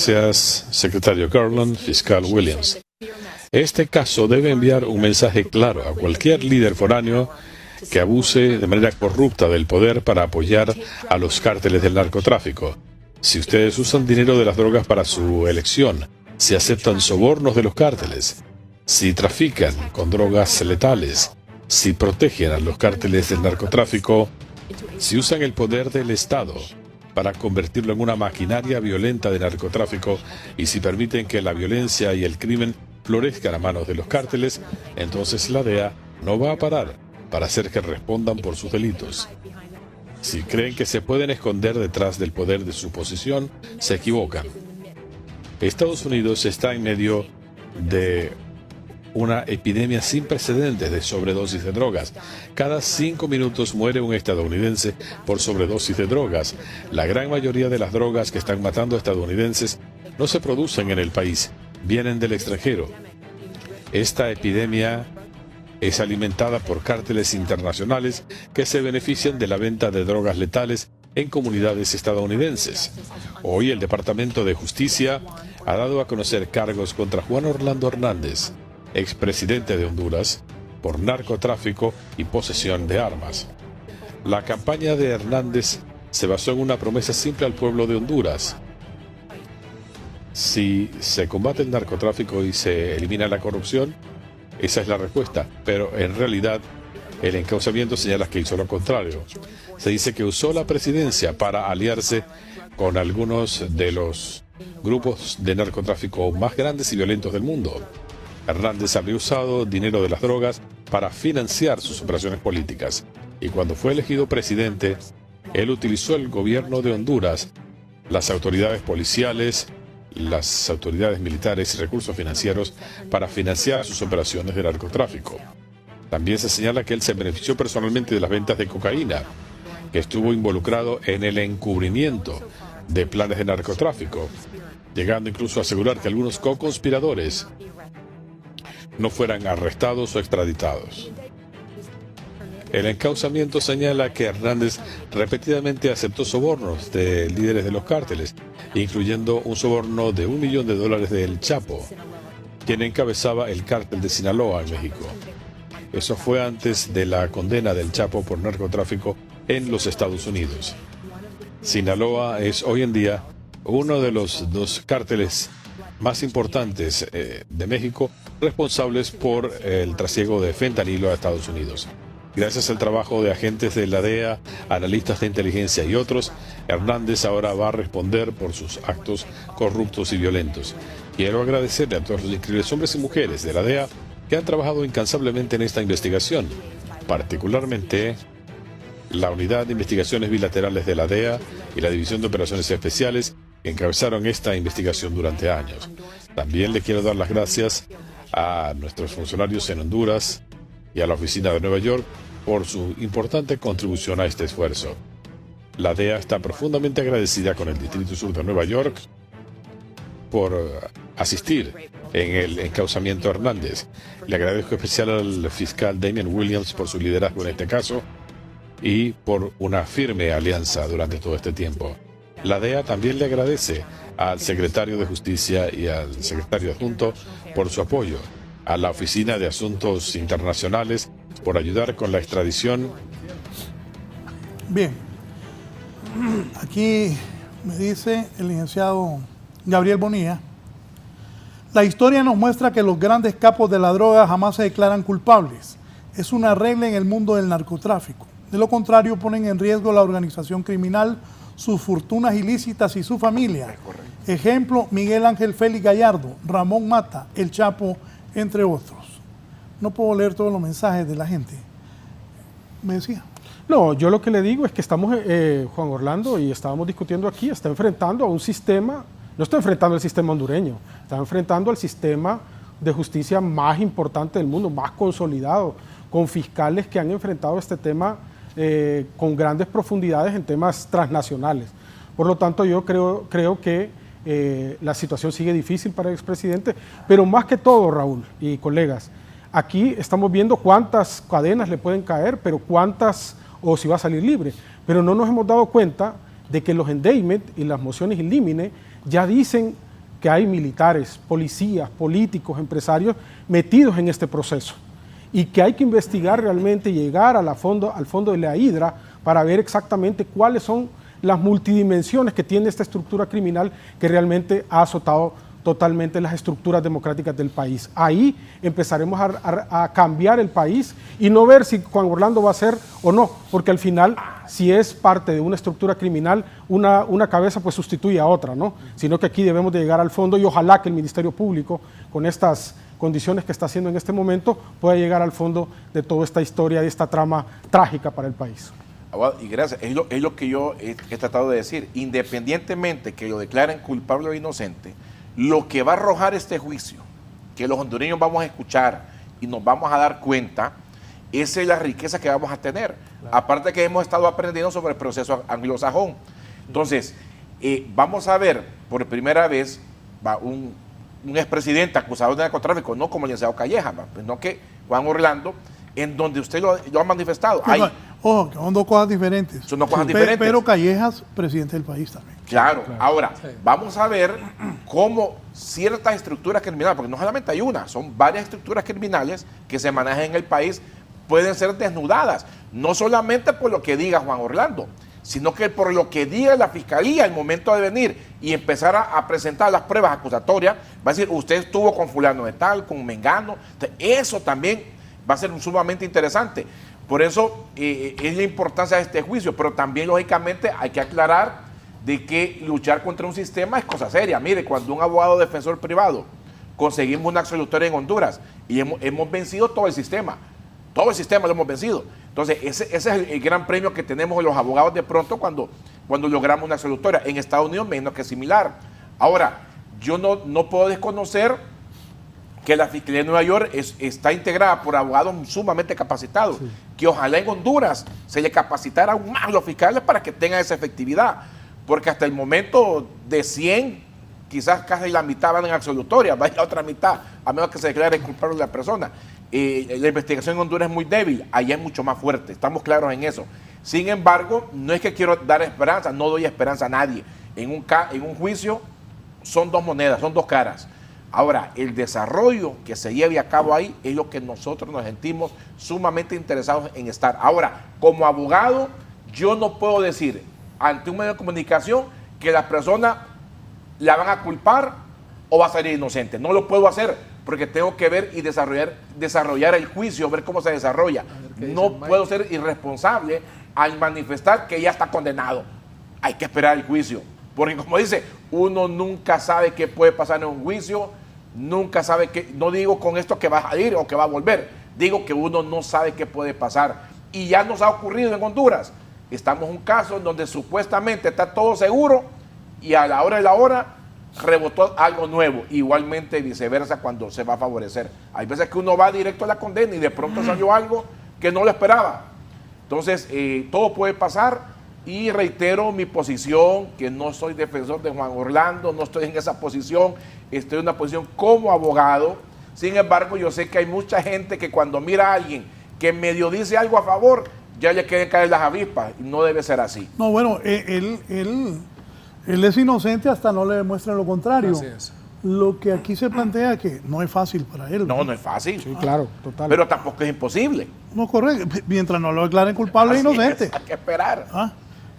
Gracias, secretario Garland, fiscal Williams. Este caso debe enviar un mensaje claro a cualquier líder foráneo que abuse de manera corrupta del poder para apoyar a los cárteles del narcotráfico. Si ustedes usan dinero de las drogas para su elección, si aceptan sobornos de los cárteles, si trafican con drogas letales, si protegen a los cárteles del narcotráfico, si usan el poder del Estado para convertirlo en una maquinaria violenta de narcotráfico y si permiten que la violencia y el crimen florezcan a manos de los cárteles, entonces la DEA no va a parar para hacer que respondan por sus delitos. Si creen que se pueden esconder detrás del poder de su posición, se equivocan. Estados Unidos está en medio de una epidemia sin precedentes de sobredosis de drogas. Cada 5 minutos muere un estadounidense por sobredosis de drogas. La gran mayoría de las drogas que están matando a estadounidenses no se producen en el país, vienen del extranjero. Esta epidemia es alimentada por cárteles internacionales que se benefician de la venta de drogas letales en comunidades estadounidenses. Hoy el Departamento de Justicia ha dado a conocer cargos contra Juan Orlando Hernández, expresidente de Honduras, por narcotráfico y posesión de armas. La campaña de Hernández se basó en una promesa simple al pueblo de Honduras. Si se combate el narcotráfico y se elimina la corrupción, esa es la respuesta, pero en realidad el encauzamiento señala que hizo lo contrario. Se dice que usó la presidencia para aliarse con algunos de los grupos de narcotráfico más grandes y violentos del mundo. Hernández habría usado dinero de las drogas para financiar sus operaciones políticas, y cuando fue elegido presidente, él utilizó el gobierno de Honduras, las autoridades policiales, las autoridades militares y recursos financieros para financiar sus operaciones de narcotráfico. También se señala que él se benefició personalmente de las ventas de cocaína, que estuvo involucrado en el encubrimiento de planes de narcotráfico, llegando incluso a asegurar que algunos co-conspiradores no fueran arrestados o extraditados. El encauzamiento señala que Hernández repetidamente aceptó sobornos de líderes de los cárteles, incluyendo un soborno de $1 millón del Chapo, quien encabezaba el cártel de Sinaloa en México. Eso fue antes de la condena del Chapo por narcotráfico en los Estados Unidos. Sinaloa es hoy en día uno de los dos cárteles más importantes de México, responsables por el trasiego de fentanilo a Estados Unidos. Gracias al trabajo de agentes de la DEA, analistas de inteligencia y otros, Hernández ahora va a responder por sus actos corruptos y violentos. Quiero agradecerle a todos los increíbles hombres y mujeres de la DEA que han trabajado incansablemente en esta investigación, particularmente la Unidad de Investigaciones Bilaterales de la DEA y la División de Operaciones Especiales que encabezaron esta investigación durante años. También le quiero dar las gracias a nuestros funcionarios en Honduras y a la oficina de Nueva York por su importante contribución a este esfuerzo. La DEA está profundamente agradecida con el Distrito Sur de Nueva York por asistir en el encauzamiento Hernández. Le agradezco especial al fiscal Damian Williams por su liderazgo en este caso y por una firme alianza durante todo este tiempo. La DEA también le agradece al secretario de Justicia y al secretario adjunto por su apoyo, a la Oficina de Asuntos Internacionales por ayudar con la extradición. Bien, aquí me dice el licenciado Gabriel Bonilla: la historia nos muestra que los grandes capos de la droga jamás se declaran culpables. Es una regla en el mundo del narcotráfico. De lo contrario, ponen en riesgo la organización criminal, sus fortunas ilícitas y su familia. Ejemplo, Miguel Ángel Félix Gallardo, Ramón Mata, El Chapo, entre otros. No puedo leer todos los mensajes de la gente. ¿Me decía? No, yo lo que le digo es que estamos, Juan Orlando, y estábamos discutiendo aquí, está enfrentando a un sistema, no está enfrentando al sistema hondureño, está enfrentando al sistema de justicia más importante del mundo, más consolidado, con fiscales que han enfrentado este tema con grandes profundidades en temas transnacionales. Por lo tanto, yo creo que la situación sigue difícil para el expresidente, pero más que todo, Raúl y colegas, aquí estamos viendo cuántas cadenas le pueden caer, pero cuántas, o si va a salir libre. Pero no nos hemos dado cuenta de que los indictment y las mociones in limine ya dicen que hay militares, policías, políticos, empresarios metidos en este proceso y que hay que investigar realmente, llegar al fondo de la hidra para ver exactamente cuáles son las multidimensiones que tiene esta estructura criminal que realmente ha azotado totalmente las estructuras democráticas del país. Ahí empezaremos a cambiar el país y no ver si Juan Orlando va a ser o no, porque al final, si es parte de una estructura criminal, una cabeza pues sustituye a otra, ¿no? Sino que aquí debemos de llegar al fondo y ojalá que el Ministerio Público, con estas condiciones que está haciendo en este momento, pueda llegar al fondo de toda esta historia, de esta trama trágica para el país. Y gracias, es lo que yo he tratado de decir. Independientemente que lo declaren culpable o inocente, lo que va a arrojar este juicio, que los hondureños vamos a escuchar y nos vamos a dar cuenta, esa es la riqueza que vamos a tener. Claro. Aparte que hemos estado aprendiendo sobre el proceso anglosajón. Entonces, vamos a ver por primera vez un expresidente acusado de narcotráfico, no como el licenciado Calleja, sino que Juan Orlando, en donde usted lo ha manifestado. Ojo, son dos cosas diferentes. Son dos cosas diferentes. Pero Callejas, presidente del país también. Claro. Ahora, vamos a ver cómo ciertas estructuras criminales, porque no solamente hay una, son varias estructuras criminales que se manejan en el país, pueden ser desnudadas, no solamente por lo que diga Juan Orlando, sino que por lo que diga la Fiscalía al momento de venir y empezar a presentar las pruebas acusatorias. Va a decir, usted estuvo con fulano de tal, con mengano. Eso también va a ser sumamente interesante. Por eso es la importancia de este juicio, pero también lógicamente hay que aclarar de que luchar contra un sistema es cosa seria. Mire, cuando un abogado defensor privado conseguimos una absolutoria en Honduras y hemos vencido todo el sistema lo hemos vencido. Entonces, ese es el gran premio que tenemos los abogados de pronto cuando logramos una absolutoria. En Estados Unidos menos que similar. Ahora, yo no puedo desconocer que la Fiscalía de Nueva York está integrada por abogados sumamente capacitados, sí, que ojalá en Honduras se le capacitara aún más los fiscales para que tengan esa efectividad, porque hasta el momento de 100, quizás casi la mitad van en absolutoria, va la otra mitad, a menos que se declare culpable la persona. La investigación en Honduras es muy débil, allá es mucho más fuerte, estamos claros en eso. Sin embargo, no es que quiero dar esperanza, no doy esperanza a nadie. En un juicio son dos monedas, son dos caras. Ahora, el desarrollo que se lleve a cabo ahí es lo que nosotros nos sentimos sumamente interesados en estar. Ahora, como abogado, yo no puedo decir ante un medio de comunicación que la persona la van a culpar o va a salir inocente. No lo puedo hacer porque tengo que ver y desarrollar el juicio, ver cómo se desarrolla. No puedo ser irresponsable al manifestar que ya está condenado. Hay que esperar el juicio. Porque como dice, uno nunca sabe qué puede pasar en un juicio, nunca sabe qué, no digo con esto que va a salir o que va a volver, digo que uno no sabe qué puede pasar. Y ya nos ha ocurrido en Honduras. Estamos en un caso donde supuestamente está todo seguro y a la hora de la hora rebotó algo nuevo. Igualmente viceversa cuando se va a favorecer. Hay veces que uno va directo a la condena y de pronto salió algo que no lo esperaba. Entonces, todo puede pasar. Y reitero mi posición, que no soy defensor de Juan Orlando, no estoy en esa posición, estoy en una posición como abogado. Sin embargo, yo sé que hay mucha gente que cuando mira a alguien que medio dice algo a favor, ya le quieren caer las avispas, y no debe ser así. No, bueno, él es inocente hasta no le demuestren lo contrario. Así es. Lo que aquí se plantea que no es fácil para él. No es fácil. Sí, claro, total. Pero tampoco es imposible. No, correcto. Mientras no lo declaren culpable e inocente. Hay que esperar.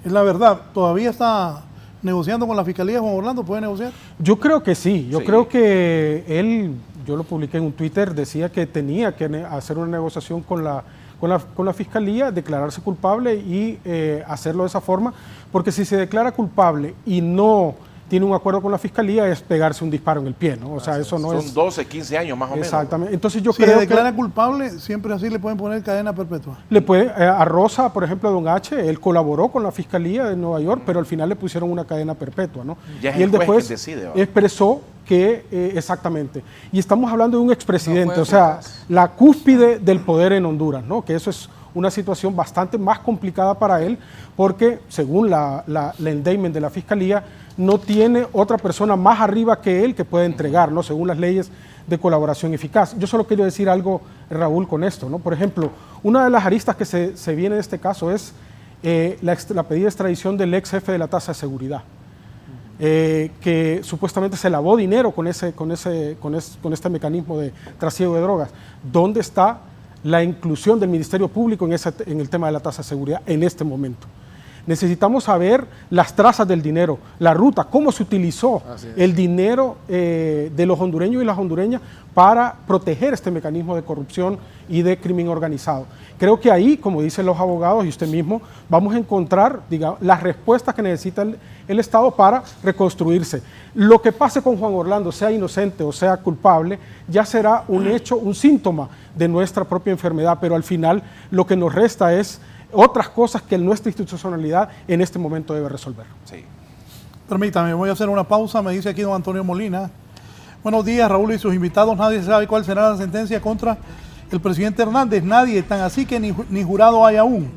Es la verdad. ¿Todavía está negociando con la Fiscalía Juan Orlando? ¿Puede negociar? Yo creo que sí. Yo creo que él, yo lo publiqué en un Twitter, decía que tenía que hacer una negociación con la Fiscalía, declararse culpable y hacerlo de esa forma, porque si se declara culpable y no tiene un acuerdo con la Fiscalía, es pegarse un disparo en el pie, ¿no? O sea, eso no es... Son 12, 15 años más o menos. Exactamente. Entonces yo si creo se declara culpable, siempre así le pueden poner cadena perpetua. Le puede, a Rosa, por ejemplo, a Don H, él colaboró con la Fiscalía de Nueva York, pero al final le pusieron una cadena perpetua, ¿no? Ya es y él el juez después que decide, expresó que, exactamente, y estamos hablando de un expresidente, o sea, la cúspide del poder en Honduras, ¿no? Que eso es una situación bastante más complicada para él, porque según la indictment de la Fiscalía, no tiene otra persona más arriba que él que pueda entregar, ¿no? Según las leyes de colaboración eficaz. Yo solo quiero decir algo, Raúl, con esto, ¿no? Por ejemplo, una de las aristas que se viene de este caso es la pedida de extradición del ex jefe de la tasa de seguridad, que supuestamente se lavó dinero con este mecanismo de trasiego de drogas. ¿Dónde está la inclusión del Ministerio Público en el tema de la tasa de seguridad en este momento? Necesitamos saber las trazas del dinero, la ruta, cómo se utilizó el dinero de los hondureños y las hondureñas para proteger este mecanismo de corrupción y de crimen organizado. Creo que ahí, como dicen los abogados y usted mismo, vamos a encontrar, digamos, las respuestas que necesita el Estado para reconstruirse. Lo que pase con Juan Orlando, sea inocente o sea culpable, ya será un hecho, un síntoma de nuestra propia enfermedad, pero al final lo que nos resta es otras cosas que nuestra institucionalidad en este momento debe resolver. Sí. Permítame, voy a hacer una pausa, me dice aquí don Antonio Molina. Buenos días, Raúl y sus invitados. Nadie sabe cuál será la sentencia contra el presidente Hernández. Nadie, tan así que ni jurado hay aún.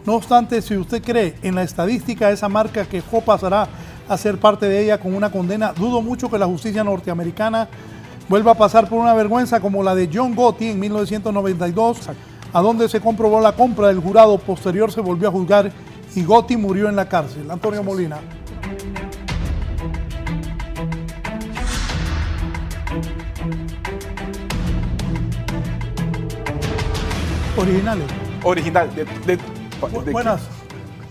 No obstante, si usted cree en la estadística, esa marca que Jo pasará a ser parte de ella con una condena, dudo mucho que la justicia norteamericana vuelva a pasar por una vergüenza como la de John Gotti en 1992. Exacto. A donde se comprobó la compra del jurado, posterior se volvió a juzgar y Gotti murió en la cárcel. Antonio Molina. Originales. Original. Buenas.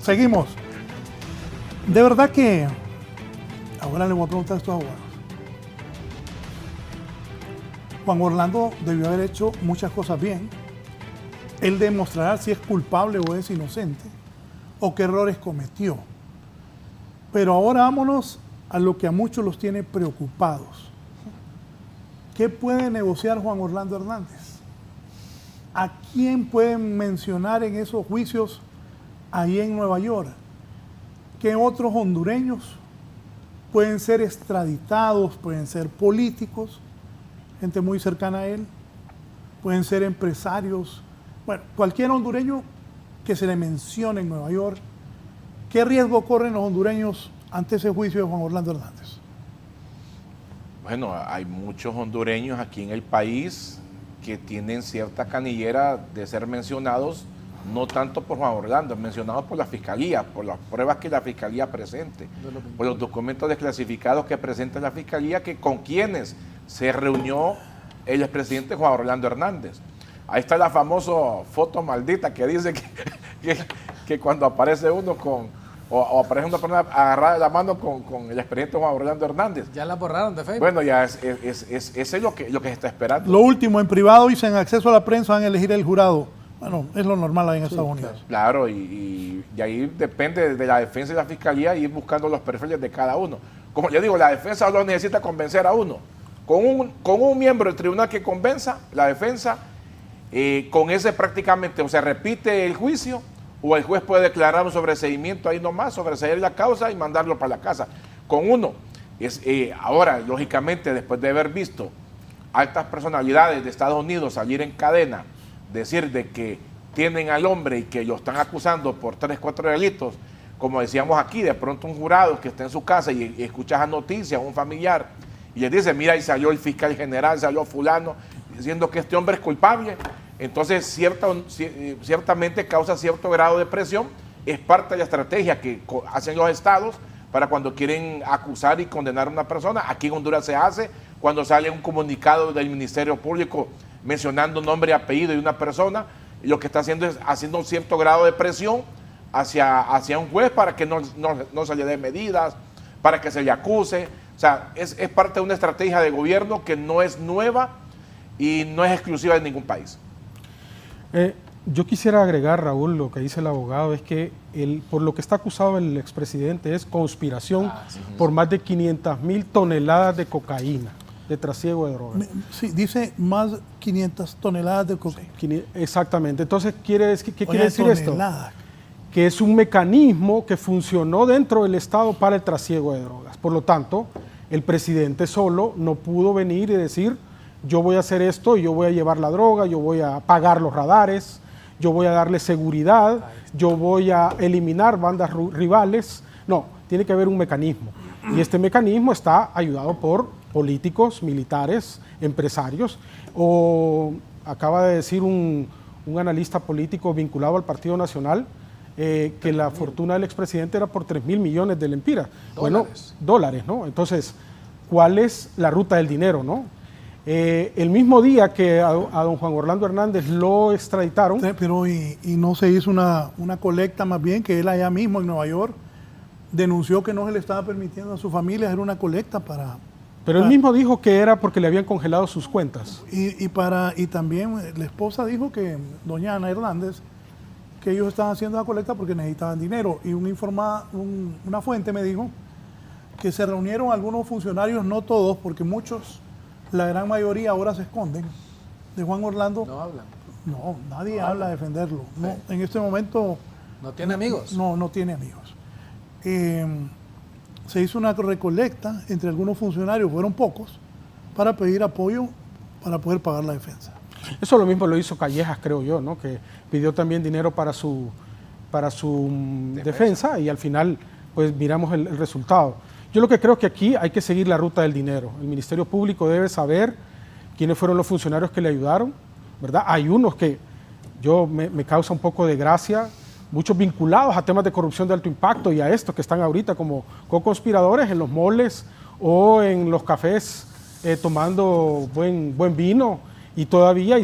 Seguimos. De verdad que... Ahora le voy a preguntar a estos abogados. Juan Orlando debió haber hecho muchas cosas bien. Él demostrará si es culpable o es inocente, o qué errores cometió. Pero ahora vámonos a lo que a muchos los tiene preocupados. ¿Qué puede negociar Juan Orlando Hernández? ¿A quién pueden mencionar en esos juicios ahí en Nueva York? ¿Qué otros hondureños pueden ser extraditados, pueden ser políticos, gente muy cercana a él, pueden ser empresarios? Bueno, cualquier hondureño que se le mencione en Nueva York, ¿qué riesgo corren los hondureños ante ese juicio de Juan Orlando Hernández? Bueno, hay muchos hondureños aquí en el país que tienen cierta canillera de ser mencionados, no tanto por Juan Orlando, mencionados por la Fiscalía, por las pruebas que la Fiscalía presente, por los documentos desclasificados que presenta la Fiscalía, que con quienes se reunió el expresidente Juan Orlando Hernández. Ahí está la famosa foto maldita que dice que cuando aparece uno o aparece una persona agarrada de la mano con el expresidente Juan Orlando Hernández. Ya la borraron de Facebook. Bueno, ya ese es lo que se está esperando. Lo último, en privado y sin acceso a la prensa van a elegir el jurado. Bueno, es lo normal ahí en Estados Unidos. Claro, y ahí depende de la defensa y la Fiscalía ir buscando los perfiles de cada uno. Como yo digo, la defensa solo necesita convencer a uno. Con un miembro del tribunal que convenza, la defensa, con ese prácticamente o se repite el juicio, o el juez puede declarar un sobreseimiento ahí nomás, sobreseer la causa y mandarlo para la casa. Con uno, ahora, lógicamente, después de haber visto altas personalidades de Estados Unidos salir en cadena, decir de que tienen al hombre y que lo están acusando por 3, 4 delitos, como decíamos aquí, de pronto un jurado que está en su casa y escucha esa noticia, un familiar, y le dice, mira, ahí salió el fiscal general, salió fulano, diciendo que este hombre es culpable. Entonces, ciertamente causa cierto grado de presión, es parte de la estrategia que hacen los estados para cuando quieren acusar y condenar a una persona. Aquí en Honduras se hace cuando sale un comunicado del Ministerio Público mencionando nombre y apellido de una persona, y lo que está haciendo es haciendo un cierto grado de presión hacia un juez para que no se le dé medidas, para que se le acuse. O sea, es parte de una estrategia de gobierno que no es nueva y no es exclusiva de ningún país. Yo quisiera agregar, Raúl, lo que dice el abogado es que por lo que está acusado el expresidente es conspiración por más de 500,000 toneladas de cocaína, de trasiego de drogas. Sí, dice más 500 toneladas de cocaína. Exactamente. Entonces, ¿qué quiere decir esto? Que es un mecanismo que funcionó dentro del Estado para el trasiego de drogas. Por lo tanto, el presidente solo no pudo venir y decir, yo voy a hacer esto, yo voy a llevar la droga, yo voy a apagar los radares, yo voy a darle seguridad, yo voy a eliminar bandas rivales. No, tiene que haber un mecanismo. Y este mecanismo está ayudado por políticos, militares, empresarios. O acaba de decir un analista político vinculado al Partido Nacional que la fortuna del expresidente era por 3,000 millones de lempiras. Bueno, dólares, ¿no? Entonces, ¿cuál es la ruta del dinero, no? El mismo día que a don Juan Orlando Hernández lo extraditaron. Pero y no se hizo una colecta, más bien que él allá mismo en Nueva York denunció que no se le estaba permitiendo a su familia hacer una colecta para... Pero él mismo dijo que era porque le habían congelado sus cuentas. Y también la esposa dijo que, doña Ana Hernández, que ellos estaban haciendo la colecta porque necesitaban dinero. Y una fuente me dijo que se reunieron algunos funcionarios, no todos, porque muchos... La gran mayoría ahora se esconden de Juan Orlando. No hablan. No, nadie habla de defenderlo. No, en este momento... ¿No tiene amigos? No tiene amigos. Se hizo una recolecta entre algunos funcionarios, fueron pocos, para pedir apoyo para poder pagar la defensa. Eso lo mismo lo hizo Callejas, creo yo, ¿no? Que pidió también dinero para su defensa y al final pues miramos el resultado. Yo lo que creo que aquí hay que seguir la ruta del dinero. El Ministerio Público debe saber quiénes fueron los funcionarios que le ayudaron, ¿verdad? Hay unos que me causa un poco de gracia, muchos vinculados a temas de corrupción de alto impacto y a estos que están ahorita como co-conspiradores en los moles o en los cafés tomando buen vino y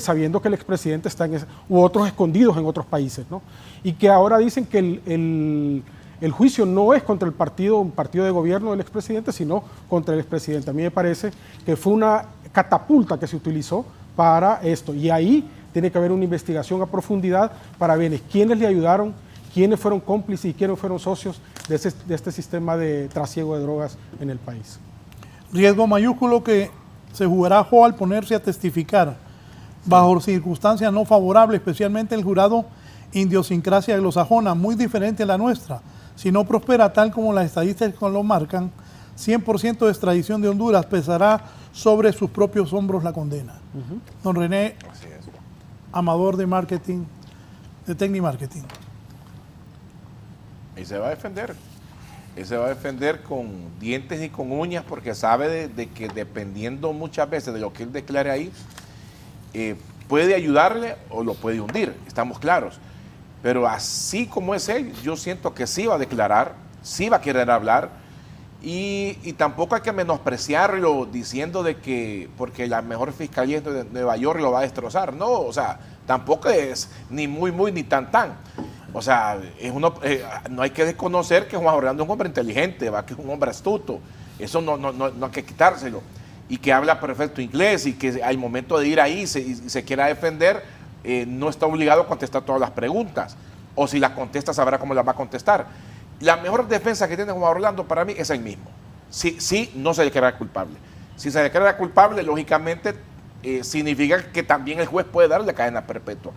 sabiendo que el expresidente está u otros escondidos en otros países, ¿no? Y que ahora dicen que el juicio no es contra un partido de gobierno del expresidente, sino contra el expresidente. A mí me parece que fue una catapulta que se utilizó para esto. Y ahí tiene que haber una investigación a profundidad para ver quiénes le ayudaron, quiénes fueron cómplices y quiénes fueron socios de este sistema de trasiego de drogas en el país. Riesgo mayúsculo que se jugará Jo al ponerse a testificar bajo circunstancias no favorables, especialmente el jurado idiosincrasia anglosajona, muy diferente a la nuestra. Si no prospera tal como las estadísticas lo marcan, 100% de extradición de Honduras, pesará sobre sus propios hombros la condena. Don René, amador de marketing, de Tecnimarketing. Y se va a defender. Y se va a defender con dientes y con uñas, porque sabe de que dependiendo muchas veces de lo que él declare ahí, puede ayudarle o lo puede hundir, estamos claros. Pero así como es él, yo siento que sí va a declarar, sí va a querer hablar, y tampoco hay que menospreciarlo diciendo de que porque la mejor fiscalía de Nueva York lo va a destrozar. No, o sea, tampoco es ni muy ni tan. O sea, no hay que desconocer que Juan Orlando es un hombre inteligente, que es un hombre astuto. Eso no hay que quitárselo. Y que habla perfecto inglés y que al momento de ir ahí se quiera defender, no está obligado a contestar todas las preguntas. O si las contesta, sabrá cómo las va a contestar. La mejor defensa que tiene Juan Orlando para mí es el mismo. Sí, no se declara culpable. Si se declara culpable, lógicamente significa que también el juez puede darle cadena perpetua.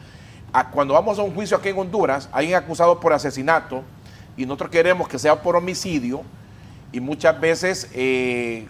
Cuando vamos a un juicio aquí en Honduras, alguien acusado por asesinato y nosotros queremos que sea por homicidio, y muchas veces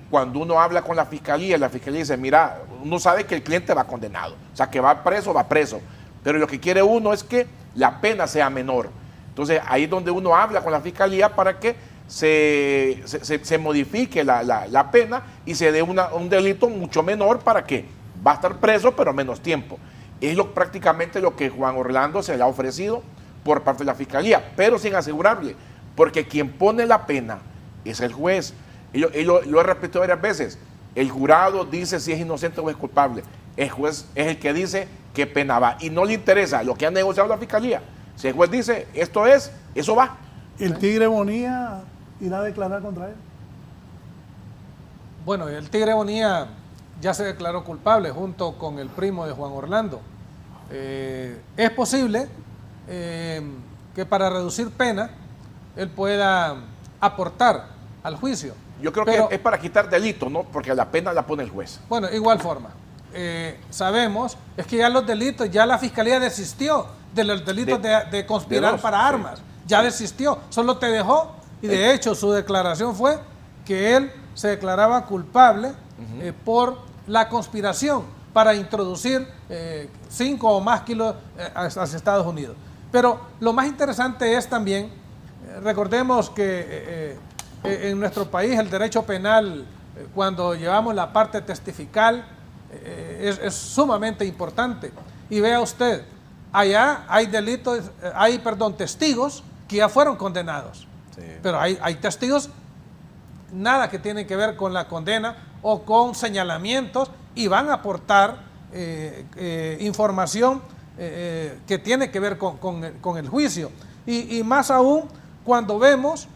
cuando uno habla con la fiscalía dice, mira, uno sabe que el cliente va condenado, o sea, que va preso, pero lo que quiere uno es que la pena sea menor. Entonces ahí es donde uno habla con la fiscalía para que se modifique la pena y se dé un delito mucho menor para que va a estar preso pero menos tiempo. Es prácticamente lo que Juan Orlando se le ha ofrecido por parte de la fiscalía, pero sin asegurarle, porque quien pone la pena es el juez. Y lo he repetido varias veces. El jurado dice si es inocente o es culpable. El juez es el que dice qué pena va. Y no le interesa lo que ha negociado la fiscalía. Si el juez dice esto es, eso va. ¿El Tigre Bonilla irá a declarar contra él? Bueno, el Tigre Bonilla ya se declaró culpable junto con el primo de Juan Orlando. Es posible que para reducir pena él pueda aportar al juicio. Yo creo que es para quitar delito, ¿no? Porque la pena la pone el juez. Bueno, igual forma. Sabemos, es que ya los delitos, ya la fiscalía desistió de los delitos de conspirar para armas. Ya desistió, solo te dejó, y de hecho su declaración fue que él se declaraba culpable por la conspiración para introducir 5 o más kilos hacia Estados Unidos. Pero lo más interesante es también, recordemos que en nuestro país el derecho penal, cuando llevamos la parte testifical, es sumamente importante. Y vea usted, allá hay testigos que ya fueron condenados. Sí. Pero hay testigos, nada que tienen que ver con la condena o con señalamientos, y van a aportar información que tiene que ver con el juicio. Y más aún cuando vemos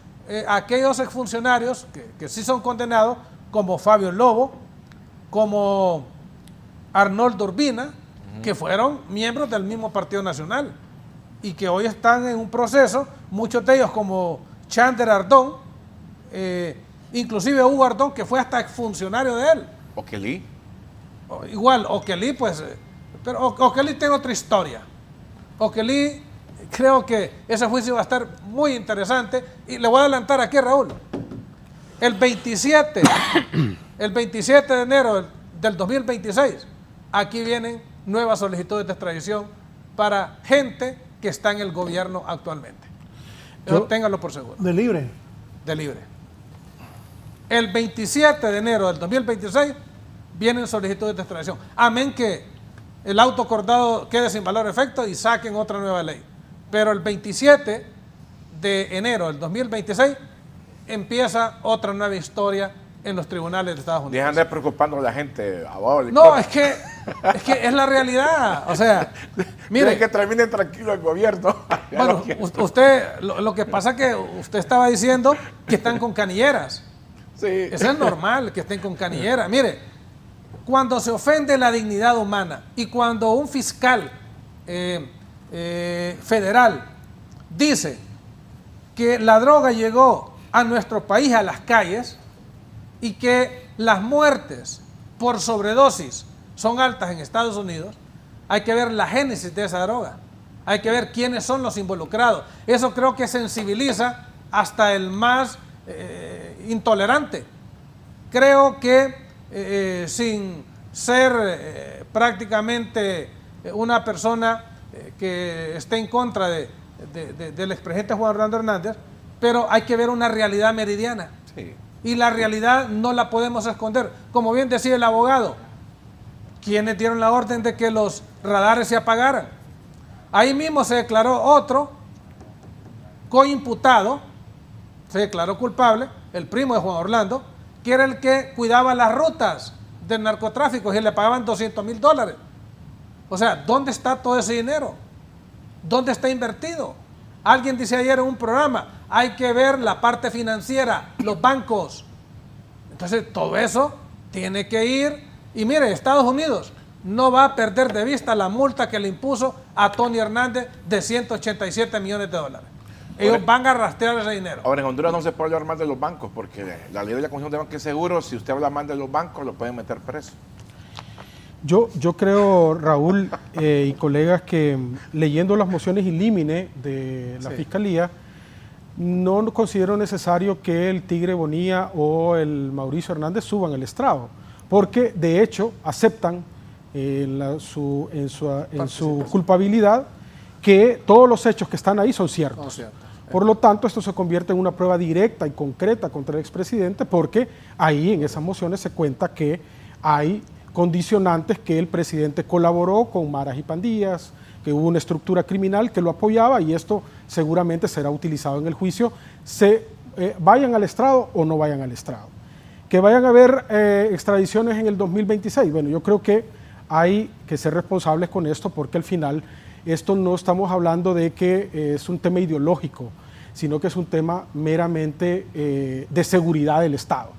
aquellos exfuncionarios que sí son condenados, como Fabio Lobo, como Arnoldo Urbina, que fueron miembros del mismo Partido Nacional y que hoy están en un proceso, muchos de ellos como Chander Ardón, inclusive Hugo Ardón, que fue hasta exfuncionario de él. Oquelí. Igual, Oquelí, pues, pero Oquelí tiene otra historia. Oquelí, creo que ese juicio va a estar muy interesante, y le voy a adelantar aquí, Raúl. El 27 de enero del 2026, aquí vienen nuevas solicitudes de extradición para gente que está en el gobierno actualmente. Eso ténganlo por seguro. ¿De libre? De libre. El 27 de enero del 2026 vienen solicitudes de extradición. Amén que el auto acordado quede sin valor efecto y saquen otra nueva ley. Pero el 27 de enero del 2026 empieza otra nueva historia en los tribunales de Estados Unidos. Dejan de preocupando a la gente. No, es que es la realidad. O sea, mire, que termine tranquilo el gobierno. Bueno, usted, lo que pasa es que usted estaba diciendo que están con canilleras. Sí. Eso es normal, que estén con canilleras. Mire, cuando se ofende la dignidad humana y cuando un fiscal federal dice que la droga llegó a nuestro país, a las calles, y que las muertes por sobredosis son altas en Estados Unidos, hay que ver la génesis de esa droga, hay que ver quiénes son los involucrados. Eso creo que sensibiliza hasta el más intolerante. Creo que sin ser prácticamente una persona que esté en contra del expresidente Juan Orlando Hernández, pero hay que ver una realidad meridiana. Sí. Y la realidad no la podemos esconder. Como bien decía el abogado, ¿quiénes dieron la orden de que los radares se apagaran? Ahí mismo se declaró otro coimputado, se declaró culpable, el primo de Juan Orlando, que era el que cuidaba las rutas del narcotráfico y le pagaban $200,000. O sea, ¿dónde está todo ese dinero? ¿Dónde está invertido? Alguien dice ayer en un programa, hay que ver la parte financiera, los bancos. Entonces, todo eso tiene que ir. Y mire, Estados Unidos no va a perder de vista la multa que le impuso a Tony Hernández de $187 millones. Ellos van a rastrear ese dinero. Ahora, en Honduras no se puede hablar mal de los bancos, porque la ley de la Comisión de Bancos y Seguros, si usted habla mal de los bancos, lo pueden meter preso. Yo creo, Raúl y colegas, que leyendo las mociones in limine de la Fiscalía, no considero necesario que el Tigre Bonilla o el Mauricio Hernández suban el estrado, porque de hecho aceptan en su culpabilidad que todos los hechos que están ahí son ciertos. Por lo tanto, esto se convierte en una prueba directa y concreta contra el expresidente, porque ahí en esas mociones se cuenta que hay condicionantes, que el presidente colaboró con maras y pandillas, que hubo una estructura criminal que lo apoyaba, y esto seguramente será utilizado en el juicio, vayan al estrado o no vayan al estrado. Que vayan a haber extradiciones en el 2026, bueno, yo creo que hay que ser responsables con esto, porque al final esto no estamos hablando de que es un tema ideológico, sino que es un tema meramente de seguridad del Estado.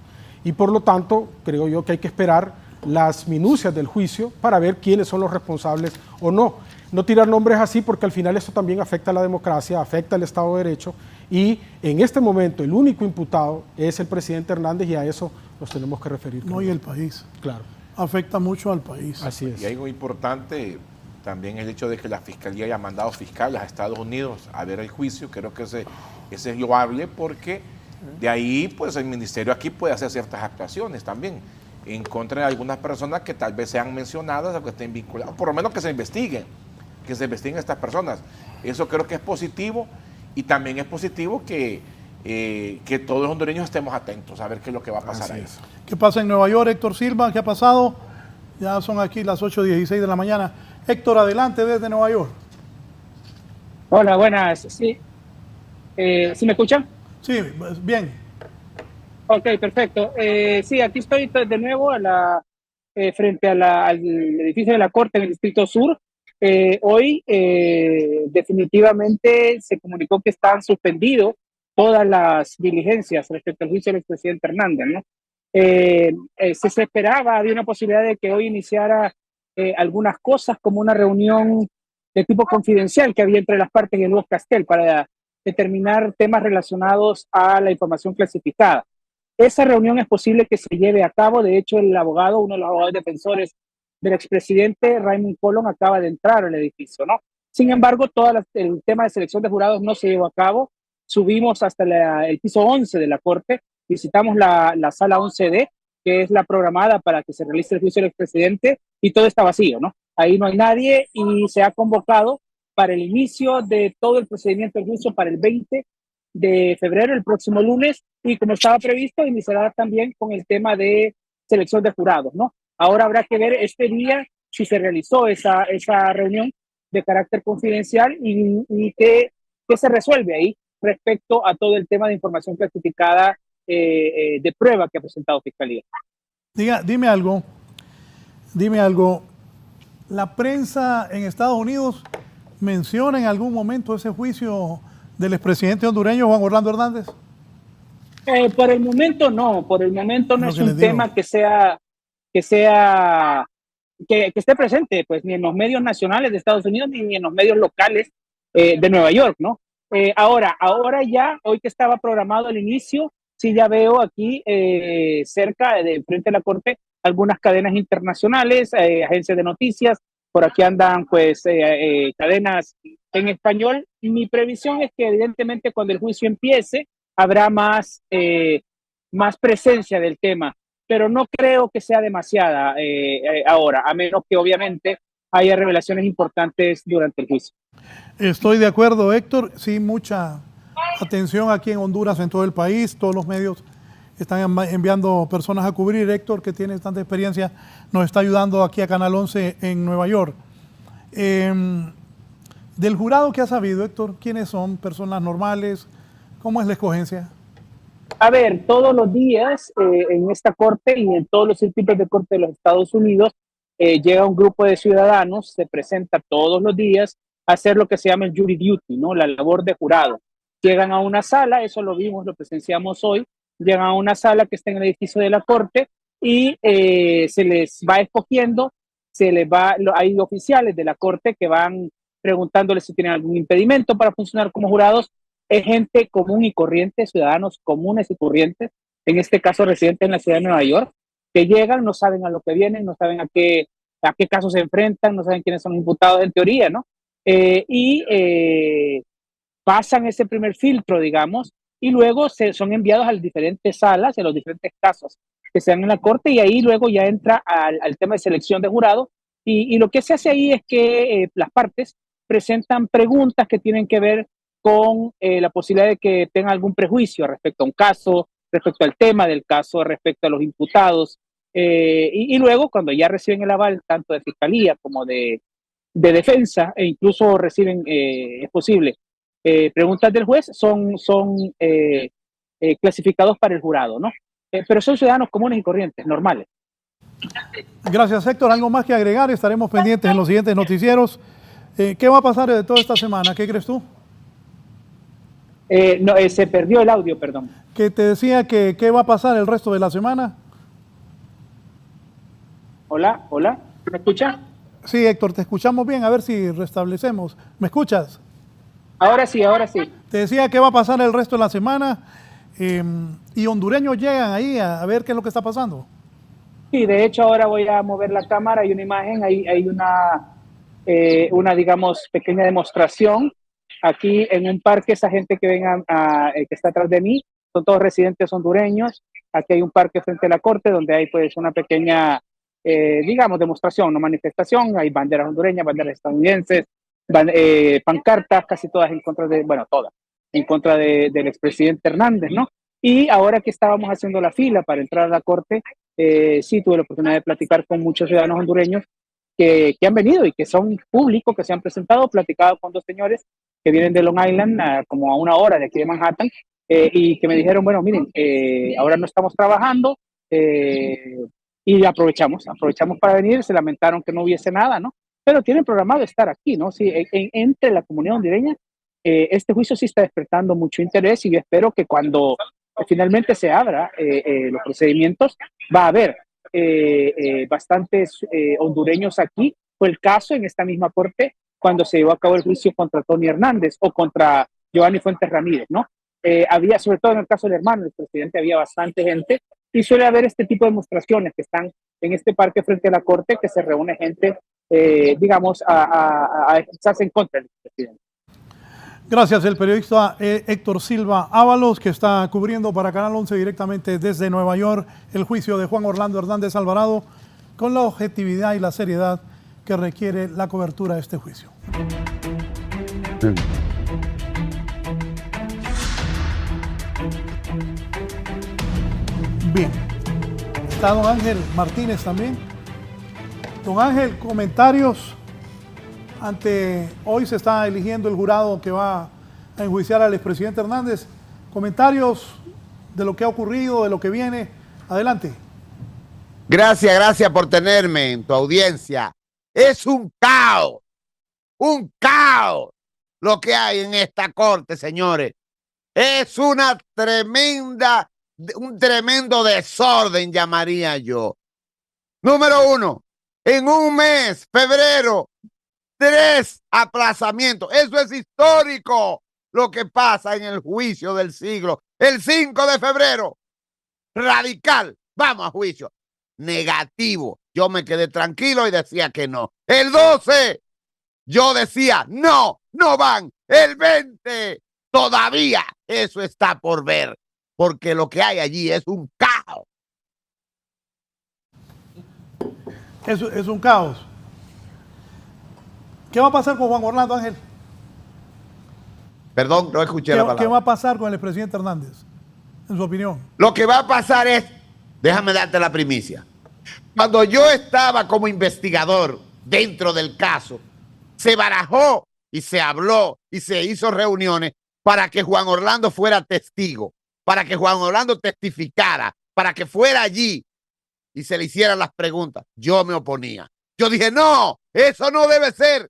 Y por lo tanto, creo yo que hay que esperar las minucias del juicio para ver quiénes son los responsables o no. No tirar nombres así, porque al final esto también afecta a la democracia, afecta al Estado de Derecho, y en este momento el único imputado es el presidente Hernández, y a eso nos tenemos que referir. No, y el país. Claro. Afecta mucho al país. Así es. Y algo importante también el hecho de que la Fiscalía haya mandado fiscales a Estados Unidos a ver el juicio. Creo que ese es loable, porque de ahí pues el ministerio aquí puede hacer ciertas actuaciones también en contra de algunas personas que tal vez sean mencionadas o que estén vinculadas, por lo menos que se investiguen estas personas. Eso creo que es positivo, y también es positivo que todos los hondureños estemos atentos a ver qué es lo que va a pasar ahí. ¿Qué pasa en Nueva York, Héctor Silva? ¿Qué ha pasado? Ya son aquí las 8:16 de la mañana. Héctor, adelante desde Nueva York. Hola, buenas. Sí. ¿Sí me escuchan? Sí, bien. Ok, perfecto. Sí, aquí estoy de nuevo frente al edificio de la Corte en el Distrito Sur. Hoy definitivamente se comunicó que están suspendidas todas las diligencias respecto al juicio del expresidente Hernández, ¿no? Se esperaba, había una posibilidad de que hoy iniciara algunas cosas, como una reunión de tipo confidencial que había entre las partes y el Hugo Castel para determinar temas relacionados a la información clasificada. Esa reunión es posible que se lleve a cabo. De hecho, el abogado, uno de los abogados defensores del expresidente, Raymond Colón, acaba de entrar al edificio, ¿no? Sin embargo, el tema de selección de jurados no se llevó a cabo. Subimos hasta el piso 11 de la Corte, visitamos la sala 11D, que es la programada para que se realice el juicio del expresidente, y todo está vacío, ¿no? Ahí no hay nadie, y se ha convocado para el inicio de todo el procedimiento del juicio para el 20 de febrero, el próximo lunes, y como estaba previsto, iniciará también con el tema de selección de jurados, ¿no? Ahora habrá que ver este día si se realizó esa reunión de carácter confidencial y qué se resuelve ahí respecto a todo el tema de información clasificada de prueba que ha presentado Fiscalía. Dime algo. ¿La prensa en Estados Unidos menciona en algún momento ese juicio del expresidente hondureño Juan Orlando Hernández? Por el momento no es un tema que esté presente, pues, ni en los medios nacionales de Estados Unidos ni en los medios locales de Nueva York, ¿no? Ahora ya, hoy que estaba programado el inicio, sí ya veo aquí cerca de frente a la corte algunas cadenas internacionales, agencias de noticias, por aquí andan pues cadenas en español. Mi previsión es que evidentemente cuando el juicio empiece habrá más presencia del tema, pero no creo que sea demasiada ahora, a menos que obviamente haya revelaciones importantes durante el juicio. Estoy de acuerdo, Héctor. Sí, mucha atención aquí en Honduras, en todo el país. Todos los medios están enviando personas a cubrir. Héctor, que tiene tanta experiencia, nos está ayudando aquí a Canal 11 en Nueva York. Del jurado que ha sabido, Héctor, ¿quiénes son? ¿Personas normales? ¿Cómo es la escogencia? A ver, todos los días en esta corte y en todos los circuitos de corte de los Estados Unidos llega un grupo de ciudadanos, se presenta todos los días a hacer lo que se llama el jury duty, ¿no? La labor de jurado. Llegan a una sala, eso lo vimos, lo presenciamos hoy, llegan a una sala que está en el edificio de la corte y se les va escogiendo, hay oficiales de la corte que van preguntándoles si tienen algún impedimento para funcionar como jurados. Es gente común y corriente, ciudadanos comunes y corrientes, en este caso residentes en la ciudad de Nueva York, que llegan, no saben a lo que vienen, no saben a qué casos se enfrentan, no saben quiénes son imputados en teoría, ¿no? Pasan ese primer filtro, digamos, y luego son enviados a las diferentes salas, a los diferentes casos que se dan en la corte, y ahí luego ya entra al tema de selección de jurado, y lo que se hace ahí es que las partes presentan preguntas que tienen que ver con la posibilidad de que tengan algún prejuicio respecto a un caso, respecto al tema del caso, respecto a los imputados, y luego cuando ya reciben el aval tanto de fiscalía como de defensa, e incluso reciben, es posible, preguntas del juez, son clasificados para el jurado, ¿no? Pero son ciudadanos comunes y corrientes, normales. Gracias, Héctor. ¿Algo más que agregar? Estaremos pendientes en los siguientes noticieros. ¿Qué va a pasar de toda esta semana? ¿Qué crees tú? No, se perdió el audio, perdón. Que te decía que qué va a pasar el resto de la semana. Hola, ¿me escucha? Sí, Héctor, te escuchamos bien, a ver si restablecemos. ¿Me escuchas? Ahora sí. Te decía qué va a pasar el resto de la semana y hondureños llegan ahí a ver qué es lo que está pasando. Sí, de hecho ahora voy a mover la cámara, hay una imagen, hay una digamos, pequeña demostración. Aquí en un parque, esa gente que que está atrás de mí, son todos residentes hondureños. Aquí hay un parque frente a la corte donde hay pues una pequeña, digamos, demostración, no manifestación. Hay banderas hondureñas, banderas estadounidenses, pancartas, casi todas en contra todas en contra del expresidente Hernández, ¿no? Y ahora que estábamos haciendo la fila para entrar a la corte, sí tuve la oportunidad de platicar con muchos ciudadanos hondureños que han venido y que son públicos, que se han presentado, platicado con dos señores que vienen de Long Island, como a una hora de aquí de Manhattan, y que me dijeron, bueno, miren, ahora no estamos trabajando, y aprovechamos para venir. Se lamentaron que no hubiese nada, ¿no? Pero tienen programado estar aquí, ¿no? Sí, entre la comunidad hondureña, este juicio sí está despertando mucho interés, y yo espero que cuando finalmente se abra los procedimientos, va a haber bastantes hondureños aquí. Fue el caso en esta misma corte cuando se llevó a cabo el juicio contra Tony Hernández o contra Giovanni Fuentes Ramírez, ¿no? Había, sobre todo en el caso del hermano del presidente, había bastante gente, y suele haber este tipo de demostraciones que están en este parque frente a la corte, que se reúne gente, digamos, a expresarse en contra del presidente. Gracias, el periodista Héctor Silva Ábalos, que está cubriendo para Canal 11 directamente desde Nueva York el juicio de Juan Orlando Hernández Alvarado, con la objetividad y la seriedad que requiere la cobertura de este juicio. Bien, está don Ángel Martínez también. Don Ángel, comentarios ante hoy se está eligiendo el jurado que va a enjuiciar al expresidente Hernández. Comentarios de lo que ha ocurrido, de lo que viene. Adelante. Gracias por tenerme en tu audiencia. Es un caos lo que hay en esta corte, señores. Es un tremendo desorden, llamaría yo. Número uno, en un mes, febrero, 3 aplazamientos. Eso es histórico. lo que pasa en el juicio del siglo. El 5 de febrero, radical, vamos a juicio. Negativo. Yo me quedé tranquilo y decía que no. El 12, yo decía, no, no van. El 20, todavía eso está por ver, porque lo que hay allí es un caos. Es un caos. ¿Qué va a pasar con Juan Orlando, Ángel? Perdón, no escuché la palabra. ¿Qué va a pasar con el expresidente Hernández, en su opinión? Lo que va a pasar es, déjame darte la primicia. Cuando yo estaba como investigador dentro del caso, se barajó y se habló y se hizo reuniones para que Juan Orlando fuera testigo, para que Juan Orlando testificara, para que fuera allí y se le hicieran las preguntas. Yo me oponía. Yo dije, no, eso no debe ser.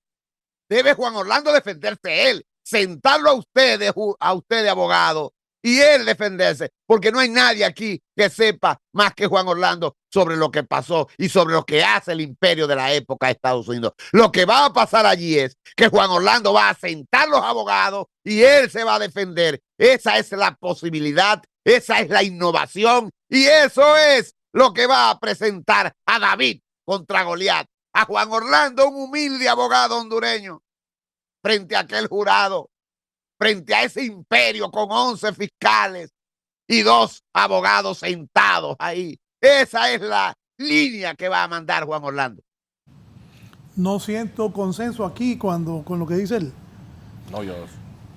Debe Juan Orlando defenderse él, sentarlo a usted de abogado y él defenderse, porque no hay nadie aquí que sepa más que Juan Orlando sobre lo que pasó y sobre lo que hace el imperio de la época de Estados Unidos. Lo que va a pasar allí es que Juan Orlando va a sentar los abogados y él se va a defender. Esa es la posibilidad, esa es la innovación y eso es lo que va a presentar a David contra Goliat, a Juan Orlando, un humilde abogado hondureño, frente a aquel jurado, frente a ese imperio con 11 fiscales y 2 abogados sentados ahí. Esa es la línea que va a mandar Juan Orlando. No siento consenso aquí con lo que dice él.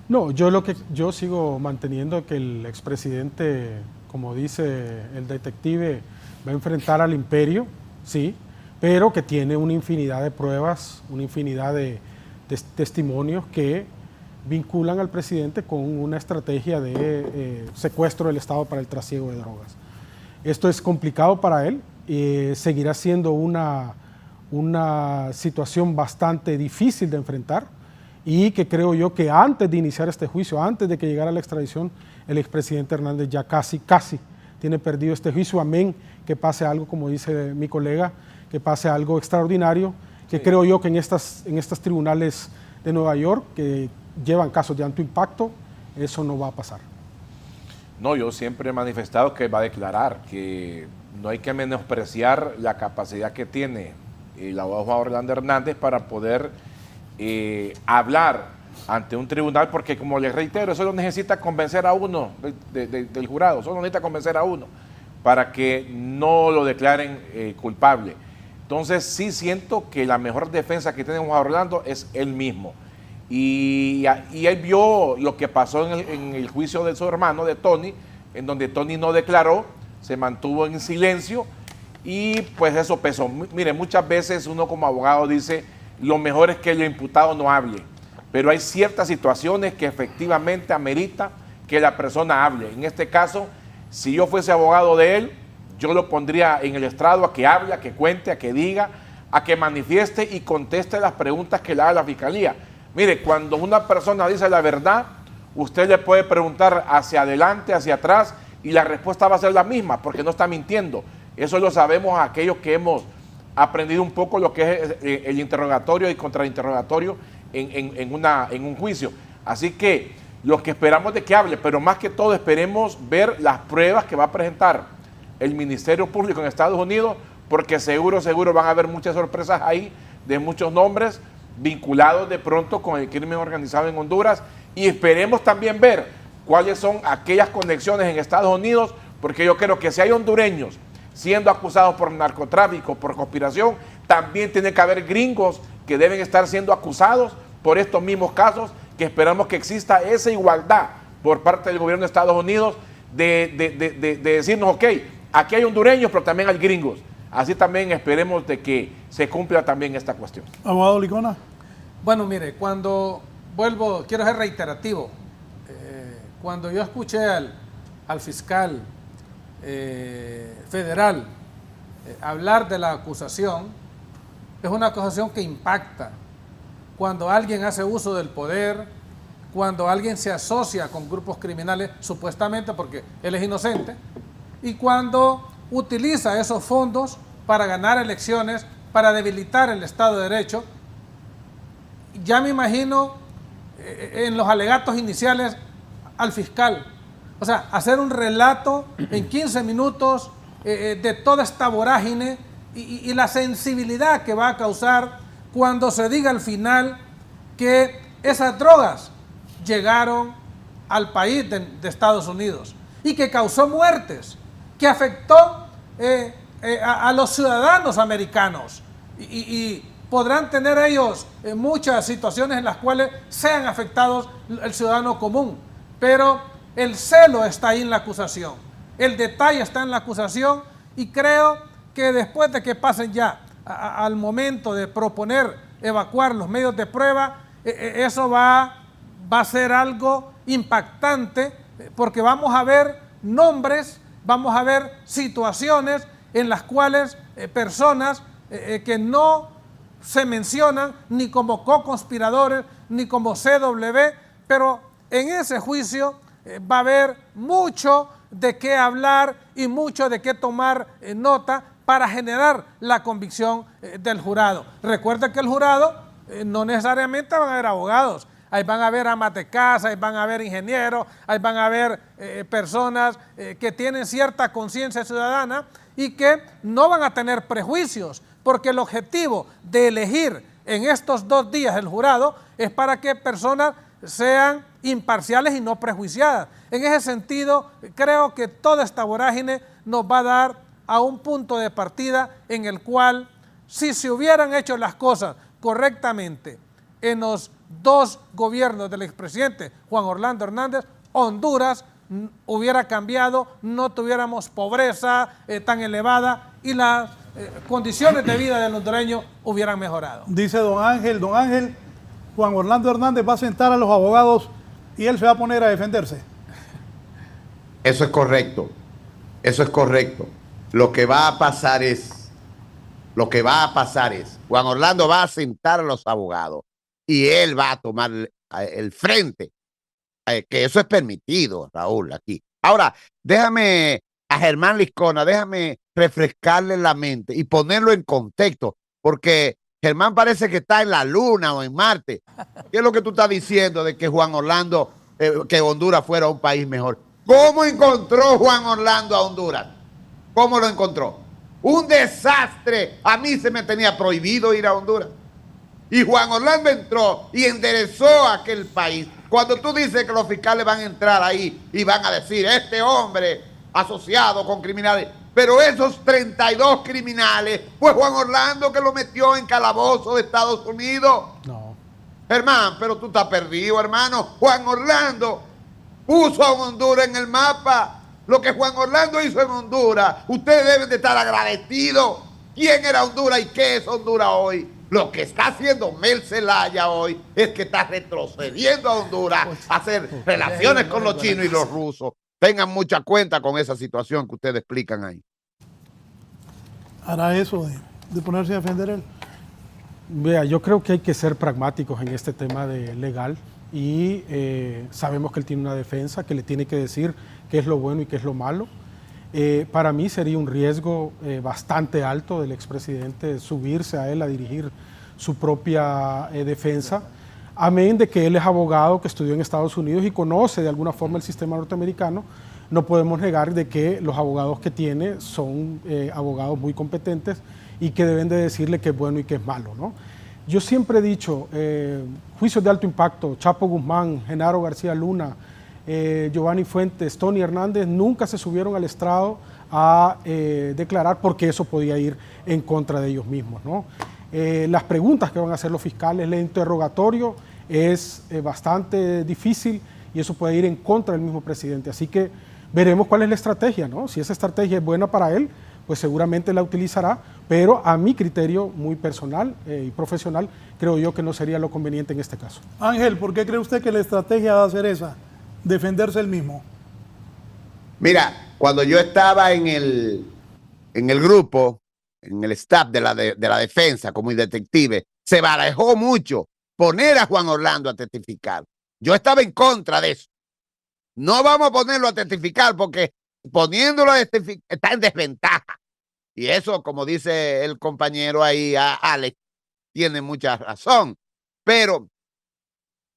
No, yo sigo manteniendo que el expresidente, como dice el detective, va a enfrentar al imperio, sí, pero que tiene una infinidad de pruebas, una infinidad de testimonios que vinculan al presidente con una estrategia de secuestro del Estado para el trasiego de drogas. Esto es complicado para él, seguirá siendo una situación bastante difícil de enfrentar y que creo yo que antes de iniciar este juicio, antes de que llegara la extradición, el expresidente Hernández ya casi tiene perdido este juicio, amén que pase algo, como dice mi colega, que pase algo extraordinario, que creo yo que en estas tribunales de Nueva York, que llevan casos de alto impacto, eso no va a pasar. No, yo siempre he manifestado que va a declarar, que no hay que menospreciar la capacidad que tiene el abogado Juan Orlando Hernández para poder hablar ante un tribunal, porque como les reitero, solo necesita convencer a uno del jurado, solo necesita convencer a uno para que no lo declaren culpable. Entonces sí siento que la mejor defensa que tiene Juan Orlando es él mismo. Y él vio lo que pasó en el juicio de su hermano, de Tony, en donde Tony no declaró, se mantuvo en silencio y pues eso pesó. Mire, muchas veces uno como abogado dice, lo mejor es que el imputado no hable, pero hay ciertas situaciones que efectivamente amerita que la persona hable. En este caso, si yo fuese abogado de él, yo lo pondría en el estrado a que hable, a que cuente, a que diga, a que manifieste y conteste las preguntas que le haga la fiscalía. Mire, cuando una persona dice la verdad, usted le puede preguntar hacia adelante, hacia atrás, y la respuesta va a ser la misma, porque no está mintiendo. Eso lo sabemos aquellos que hemos aprendido un poco lo que es el interrogatorio y contrainterrogatorio en un juicio. Así que lo que esperamos de que hable, pero más que todo esperemos ver las pruebas que va a presentar el Ministerio Público en Estados Unidos, porque seguro van a haber muchas sorpresas ahí de muchos nombres vinculados de pronto con el crimen organizado en Honduras, y esperemos también ver cuáles son aquellas conexiones en Estados Unidos, porque yo creo que si hay hondureños siendo acusados por narcotráfico, por conspiración, también tiene que haber gringos que deben estar siendo acusados por estos mismos casos, que esperamos que exista esa igualdad por parte del gobierno de Estados Unidos de decirnos, ok, aquí hay hondureños, pero también hay gringos. Así también esperemos de que se cumpla también esta cuestión. Abogado Licona. Bueno, mire, quiero ser reiterativo. Cuando yo escuché al fiscal federal hablar de la acusación, es una acusación que impacta. Cuando alguien hace uso del poder, cuando alguien se asocia con grupos criminales, supuestamente porque él es inocente, y cuando utiliza esos fondos para ganar elecciones, para debilitar el Estado de Derecho. Ya me imagino en los alegatos iniciales al fiscal. O sea, hacer un relato en 15 minutos de toda esta vorágine y la sensibilidad que va a causar cuando se diga al final que esas drogas llegaron al país de Estados Unidos y que causó muertes, que afectó a los ciudadanos americanos y podrán tener ellos muchas situaciones en las cuales sean afectados el ciudadano común, pero el celo está ahí en la acusación, el detalle está en la acusación, y creo que después de que pasen ya al momento de proponer evacuar los medios de prueba, eso va a ser algo impactante, porque vamos a ver nombres, vamos a ver situaciones en las cuales personas que no se mencionan ni como co-conspiradores ni como CW, pero en ese juicio va a haber mucho de qué hablar y mucho de qué tomar nota para generar la convicción del jurado. Recuerda que el jurado no necesariamente van a haber abogados, ahí van a haber amas de casa, ahí van a haber ingenieros, ahí van a haber personas que tienen cierta conciencia ciudadana y que no van a tener prejuicios, porque el objetivo de elegir en estos 2 días el jurado es para que personas sean imparciales y no prejuiciadas. En ese sentido, creo que toda esta vorágine nos va a dar a un punto de partida en el cual, si se hubieran hecho las cosas correctamente en los 2 gobiernos del expresidente Juan Orlando Hernández, Honduras hubiera cambiado, no tuviéramos pobreza tan elevada y las condiciones de vida del hondureño hubieran mejorado. Dice don Ángel, Juan Orlando Hernández va a sentar a los abogados y él se va a poner a defenderse. Eso es correcto, eso es correcto. Lo que va a pasar es, Juan Orlando va a sentar a los abogados y él va a tomar el frente, que eso es permitido, Raúl, aquí. Ahora, déjame a Germán Liscona, déjame refrescarle la mente y ponerlo en contexto, porque Germán parece que está en la luna o en Marte. ¿Qué es lo que tú estás diciendo de que Juan Orlando, que Honduras fuera un país mejor? ¿Cómo encontró Juan Orlando a Honduras? ¿Cómo lo encontró? Un desastre. A mí se me tenía prohibido ir a Honduras. Y Juan Orlando entró y enderezó aquel país. Cuando tú dices que los fiscales van a entrar ahí y van a decir, este hombre asociado con criminales, pero esos 32 criminales, fue Juan Orlando que lo metió en calabozo de Estados Unidos. No. Hermano, pero tú estás perdido, hermano. Juan Orlando puso a Honduras en el mapa. Lo que Juan Orlando hizo en Honduras, ustedes deben de estar agradecidos. ¿Quién era Honduras y qué es Honduras hoy? Lo que está haciendo Mel Zelaya hoy es que está retrocediendo a Honduras a hacer relaciones con los chinos y los rusos. Tengan mucha cuenta con esa situación que ustedes explican ahí. ¿Hará eso de ponerse a defender él? Vea, yo creo que hay que ser pragmáticos en este tema de legal y sabemos que él tiene una defensa que le tiene que decir qué es lo bueno y qué es lo malo. Para mí sería un riesgo bastante alto del expresidente subirse a él a dirigir su propia defensa, amén de que él es abogado que estudió en Estados Unidos y conoce de alguna forma el sistema norteamericano. No podemos negar de que los abogados que tiene son abogados muy competentes y que deben de decirle qué es bueno y qué es malo, ¿no? Yo siempre he dicho, juicios de alto impacto, Chapo Guzmán, Genaro García Luna, Giovanni Fuentes, Tony Hernández, nunca se subieron al estrado a declarar porque eso podía ir en contra de ellos mismos, ¿no? Las preguntas que van a hacer los fiscales, el interrogatorio es bastante difícil y eso puede ir en contra del mismo presidente. Así que veremos cuál es la estrategia, ¿no? Si esa estrategia es buena para él, pues seguramente la utilizará, pero a mi criterio muy personal y profesional, creo yo que no sería lo conveniente en este caso. Ángel, ¿por qué cree usted que la estrategia va a ser esa? Defenderse él mismo. Mira, cuando yo estaba en el grupo, en el staff de la defensa como detective, se barajó mucho poner a Juan Orlando a testificar. Yo estaba en contra de eso. No vamos a ponerlo a testificar porque poniéndolo a testificar está en desventaja. Y eso, como dice el compañero ahí, Alex, tiene mucha razón. Pero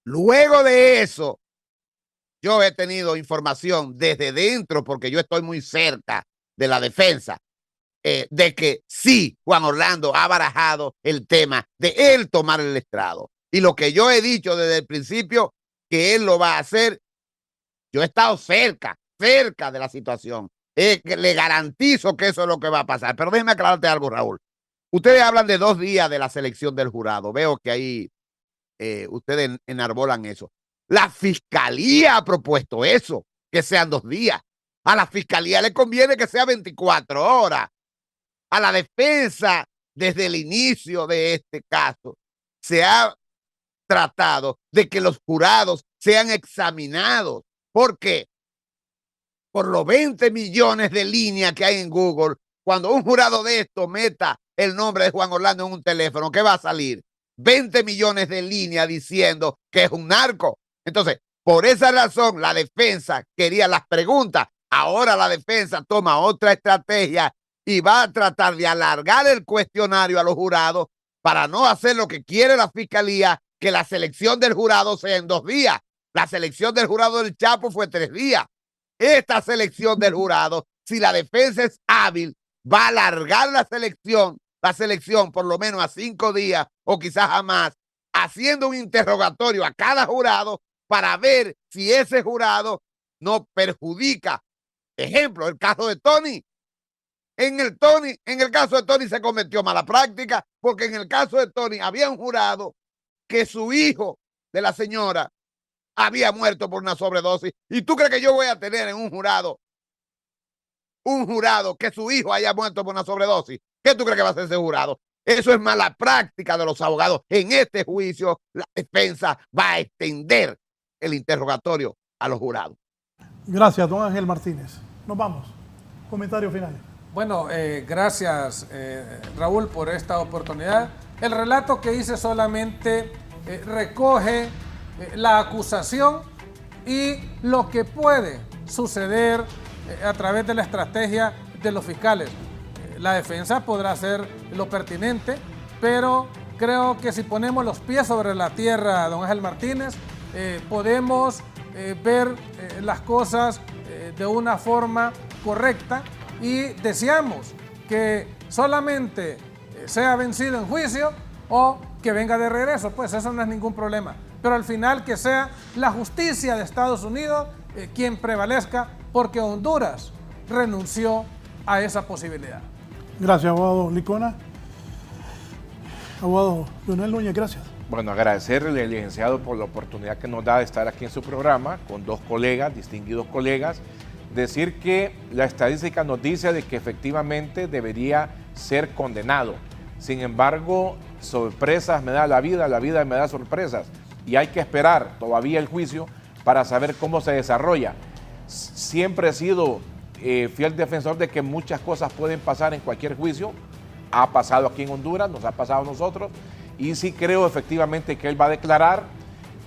Luego de eso, yo he tenido información desde dentro, porque yo estoy muy cerca de la defensa, de que sí, Juan Orlando ha barajado el tema de él tomar el estrado. Y lo que yo he dicho desde el principio, que él lo va a hacer, yo he estado cerca de la situación. Le garantizo que eso es lo que va a pasar. Pero déjeme aclararte algo, Raúl. Ustedes hablan de 2 días de la selección del jurado. Veo que ahí ustedes enarbolan eso. La fiscalía ha propuesto eso, que sean 2 días. A la fiscalía le conviene que sea 24 horas. A la defensa, desde el inicio de este caso, se ha tratado de que los jurados sean examinados. ¿Por qué? Por los 20 millones de líneas que hay en Google. Cuando un jurado de esto meta el nombre de Juan Orlando en un teléfono, ¿qué va a salir? 20 millones de líneas diciendo que es un narco. Entonces, por esa razón, la defensa quería las preguntas. Ahora la defensa toma otra estrategia y va a tratar de alargar el cuestionario a los jurados para no hacer lo que quiere la fiscalía, que la selección del jurado sea en 2 días. La selección del jurado del Chapo fue 3 días. Esta selección del jurado, si la defensa es hábil, va a alargar la selección por lo menos a 5 días o quizás a más, haciendo un interrogatorio a cada jurado para ver si ese jurado no perjudica. Ejemplo, el caso de Tony. En el caso de Tony se cometió mala práctica, porque en el caso de Tony había un jurado que su hijo de la señora había muerto por una sobredosis. ¿Y tú crees que yo voy a tener en un jurado que su hijo haya muerto por una sobredosis? ¿Qué tú crees que va a hacer ese jurado? Eso es mala práctica de los abogados. En este juicio, la defensa va a extender el interrogatorio a los jurados. Gracias, don Ángel Martínez. Nos vamos. Comentario final. Bueno, gracias Raúl por esta oportunidad. El relato que hice solamente recoge la acusación y lo que puede suceder a través de la estrategia de los fiscales. La defensa podrá hacer lo pertinente, pero creo que si ponemos los pies sobre la tierra, don Ángel Martínez, podemos ver las cosas de una forma correcta y deseamos que solamente sea vencido en juicio o que venga de regreso, pues eso no es ningún problema. Pero al final que sea la justicia de Estados Unidos quien prevalezca, porque Honduras renunció a esa posibilidad. Gracias, abogado Licona. Abogado Leonel Núñez, gracias. Bueno, agradecerle al licenciado por la oportunidad que nos da de estar aquí en su programa con 2 colegas, distinguidos colegas. Decir que la estadística nos dice de que efectivamente debería ser condenado. Sin embargo, sorpresas me da la vida me da sorpresas. Y hay que esperar todavía el juicio para saber cómo se desarrolla. Siempre he sido fiel defensor de que muchas cosas pueden pasar en cualquier juicio. Ha pasado aquí en Honduras, nos ha pasado a nosotros. Y sí creo efectivamente que él va a declarar,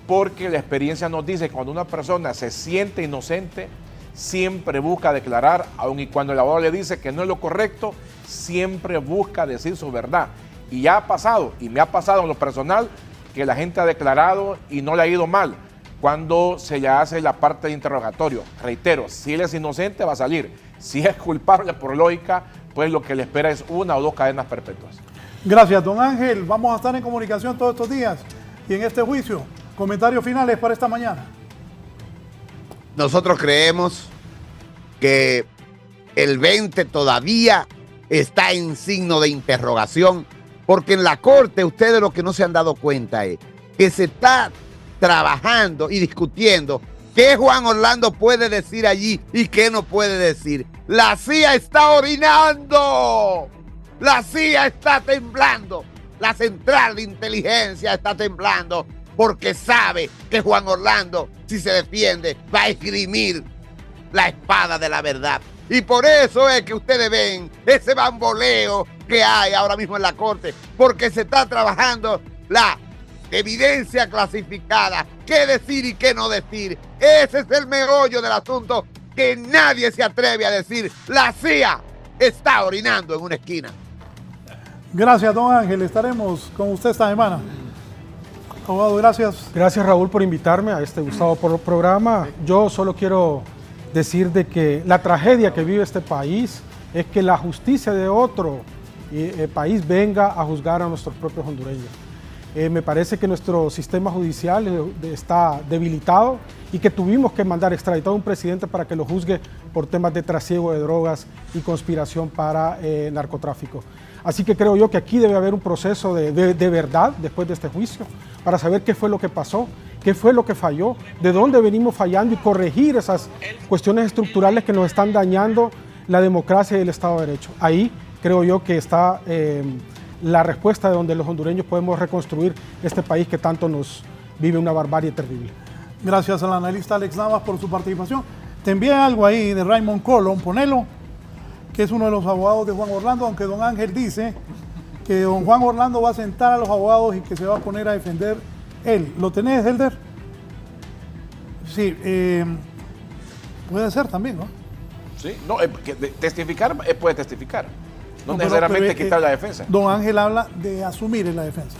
porque la experiencia nos dice que cuando una persona se siente inocente, siempre busca declarar, aun y cuando el abogado le dice que no es lo correcto, siempre busca decir su verdad. Y ya ha pasado, y me ha pasado en lo personal, que la gente ha declarado y no le ha ido mal cuando se le hace la parte de interrogatorio. Reitero, si él es inocente va a salir. Si es culpable por lógica, pues lo que le espera es 1 o 2 cadenas perpetuas. Gracias, don Ángel. Vamos a estar en comunicación todos estos días y en este juicio. Comentarios finales para esta mañana. Nosotros creemos que el 20 todavía está en signo de interrogación, porque en la corte ustedes lo que no se han dado cuenta es que se está trabajando y discutiendo qué Juan Orlando puede decir allí y qué no puede decir. La CIA está orinando, la CIA está temblando, la central de inteligencia está temblando, porque sabe que Juan Orlando, si se defiende, va a esgrimir la espada de la verdad. Y por eso es que ustedes ven ese bamboleo que hay ahora mismo en la corte, porque se está trabajando la evidencia clasificada, qué decir y qué no decir. Ese es el meollo del asunto, que nadie se atreve a decir. La CIA está orinando en una esquina. Gracias, don Ángel. Estaremos con usted esta semana. Abogado, gracias. Gracias, Raúl, por invitarme a este Gustavo programa. Yo solo quiero decir de que la tragedia que vive este país es que la justicia de otro país venga a juzgar a nuestros propios hondureños. Me parece que nuestro sistema judicial está debilitado y que tuvimos que mandar extraditar a un presidente para que lo juzgue por temas de trasiego de drogas y conspiración para narcotráfico. Así que creo yo que aquí debe haber un proceso de verdad después de este juicio para saber qué fue lo que pasó, qué fue lo que falló, de dónde venimos fallando y corregir esas cuestiones estructurales que nos están dañando la democracia y el Estado de Derecho. Ahí creo yo que está la respuesta de donde los hondureños podemos reconstruir este país que tanto nos vive una barbarie terrible. Gracias al analista Alex Navas por su participación. Te envié algo ahí de Raymond Colón, ponelo, que es uno de los abogados de Juan Orlando, aunque don Ángel dice que don Juan Orlando va a sentar a los abogados y que se va a poner a defender él. ¿Lo tenés, Helder? Sí, puede ser también, ¿no? Sí, no, testificar puede testificar. No necesariamente quitar la defensa. Don Ángel habla de asumir en la defensa.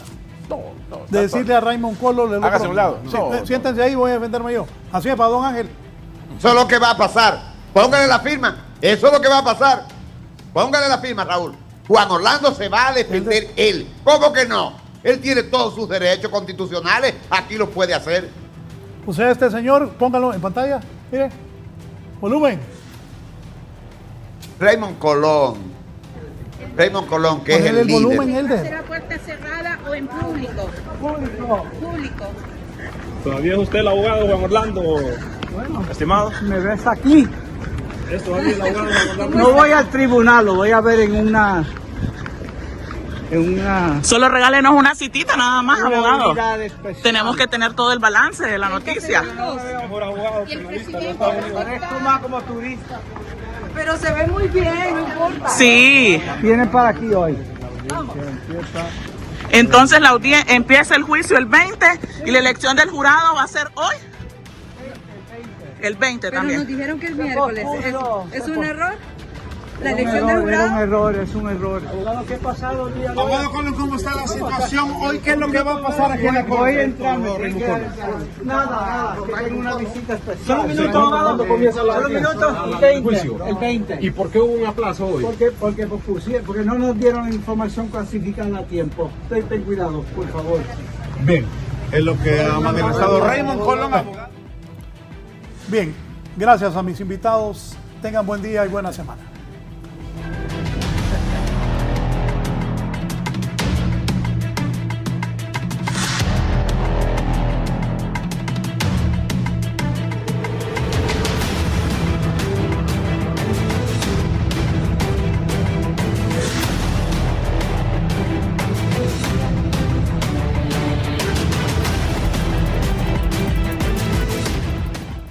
No. De decirle a Raymond Colo... Hágase a un lado. Sí, siéntense ahí y voy a defenderme yo. Así es para don Ángel. Eso es lo que va a pasar. Póngale la firma. Eso es lo que va a pasar. Póngale la firma, Raúl. Juan Orlando se va a defender él. ¿Cómo que no? Él tiene todos sus derechos constitucionales. Aquí lo puede hacer. O sea, este señor, póngalo en pantalla. Mire. Volumen. Raymond Colón, que es el líder. Volumen, ¿Será puerta cerrada o en público? Público. ¿Todavía es usted el abogado Juan Orlando? Bueno, estimado. ¿Me ves aquí? ¿Es todavía el abogado Juan Orlando? No voy al tribunal, lo voy a ver en una... Solo regálenos una citita nada más, abogado. Tenemos que tener todo el balance de la noticia. Mejor abogado penalista de Estados Unidos. Esto más como turista. Pero se ve muy bien, no importa. Sí. Vienen para aquí hoy. Entonces empieza el juicio el 20 y la elección del jurado va a ser hoy. El 20 también. Pero nos dijeron que el miércoles. ¿Es un error? La elección del jurado. Es un error. Abogado, ¿qué ha pasado el día de hoy? Abogado, ¿cómo está la situación hoy? ¿Qué es lo que va a pasar aquí en la corte? Voy a entrar. Nada, tengo una visita especial. Solo un minuto, abogado. ¿Cuándo comienza la juicio? El 20. ¿Y por qué hubo un aplazo hoy? Porque no nos dieron información clasificada a tiempo. Ten cuidado, por favor. Bien, es lo que ha manifestado Raymond Colón, abogado. Bien, gracias a mis invitados. Tengan buen día y buena semana.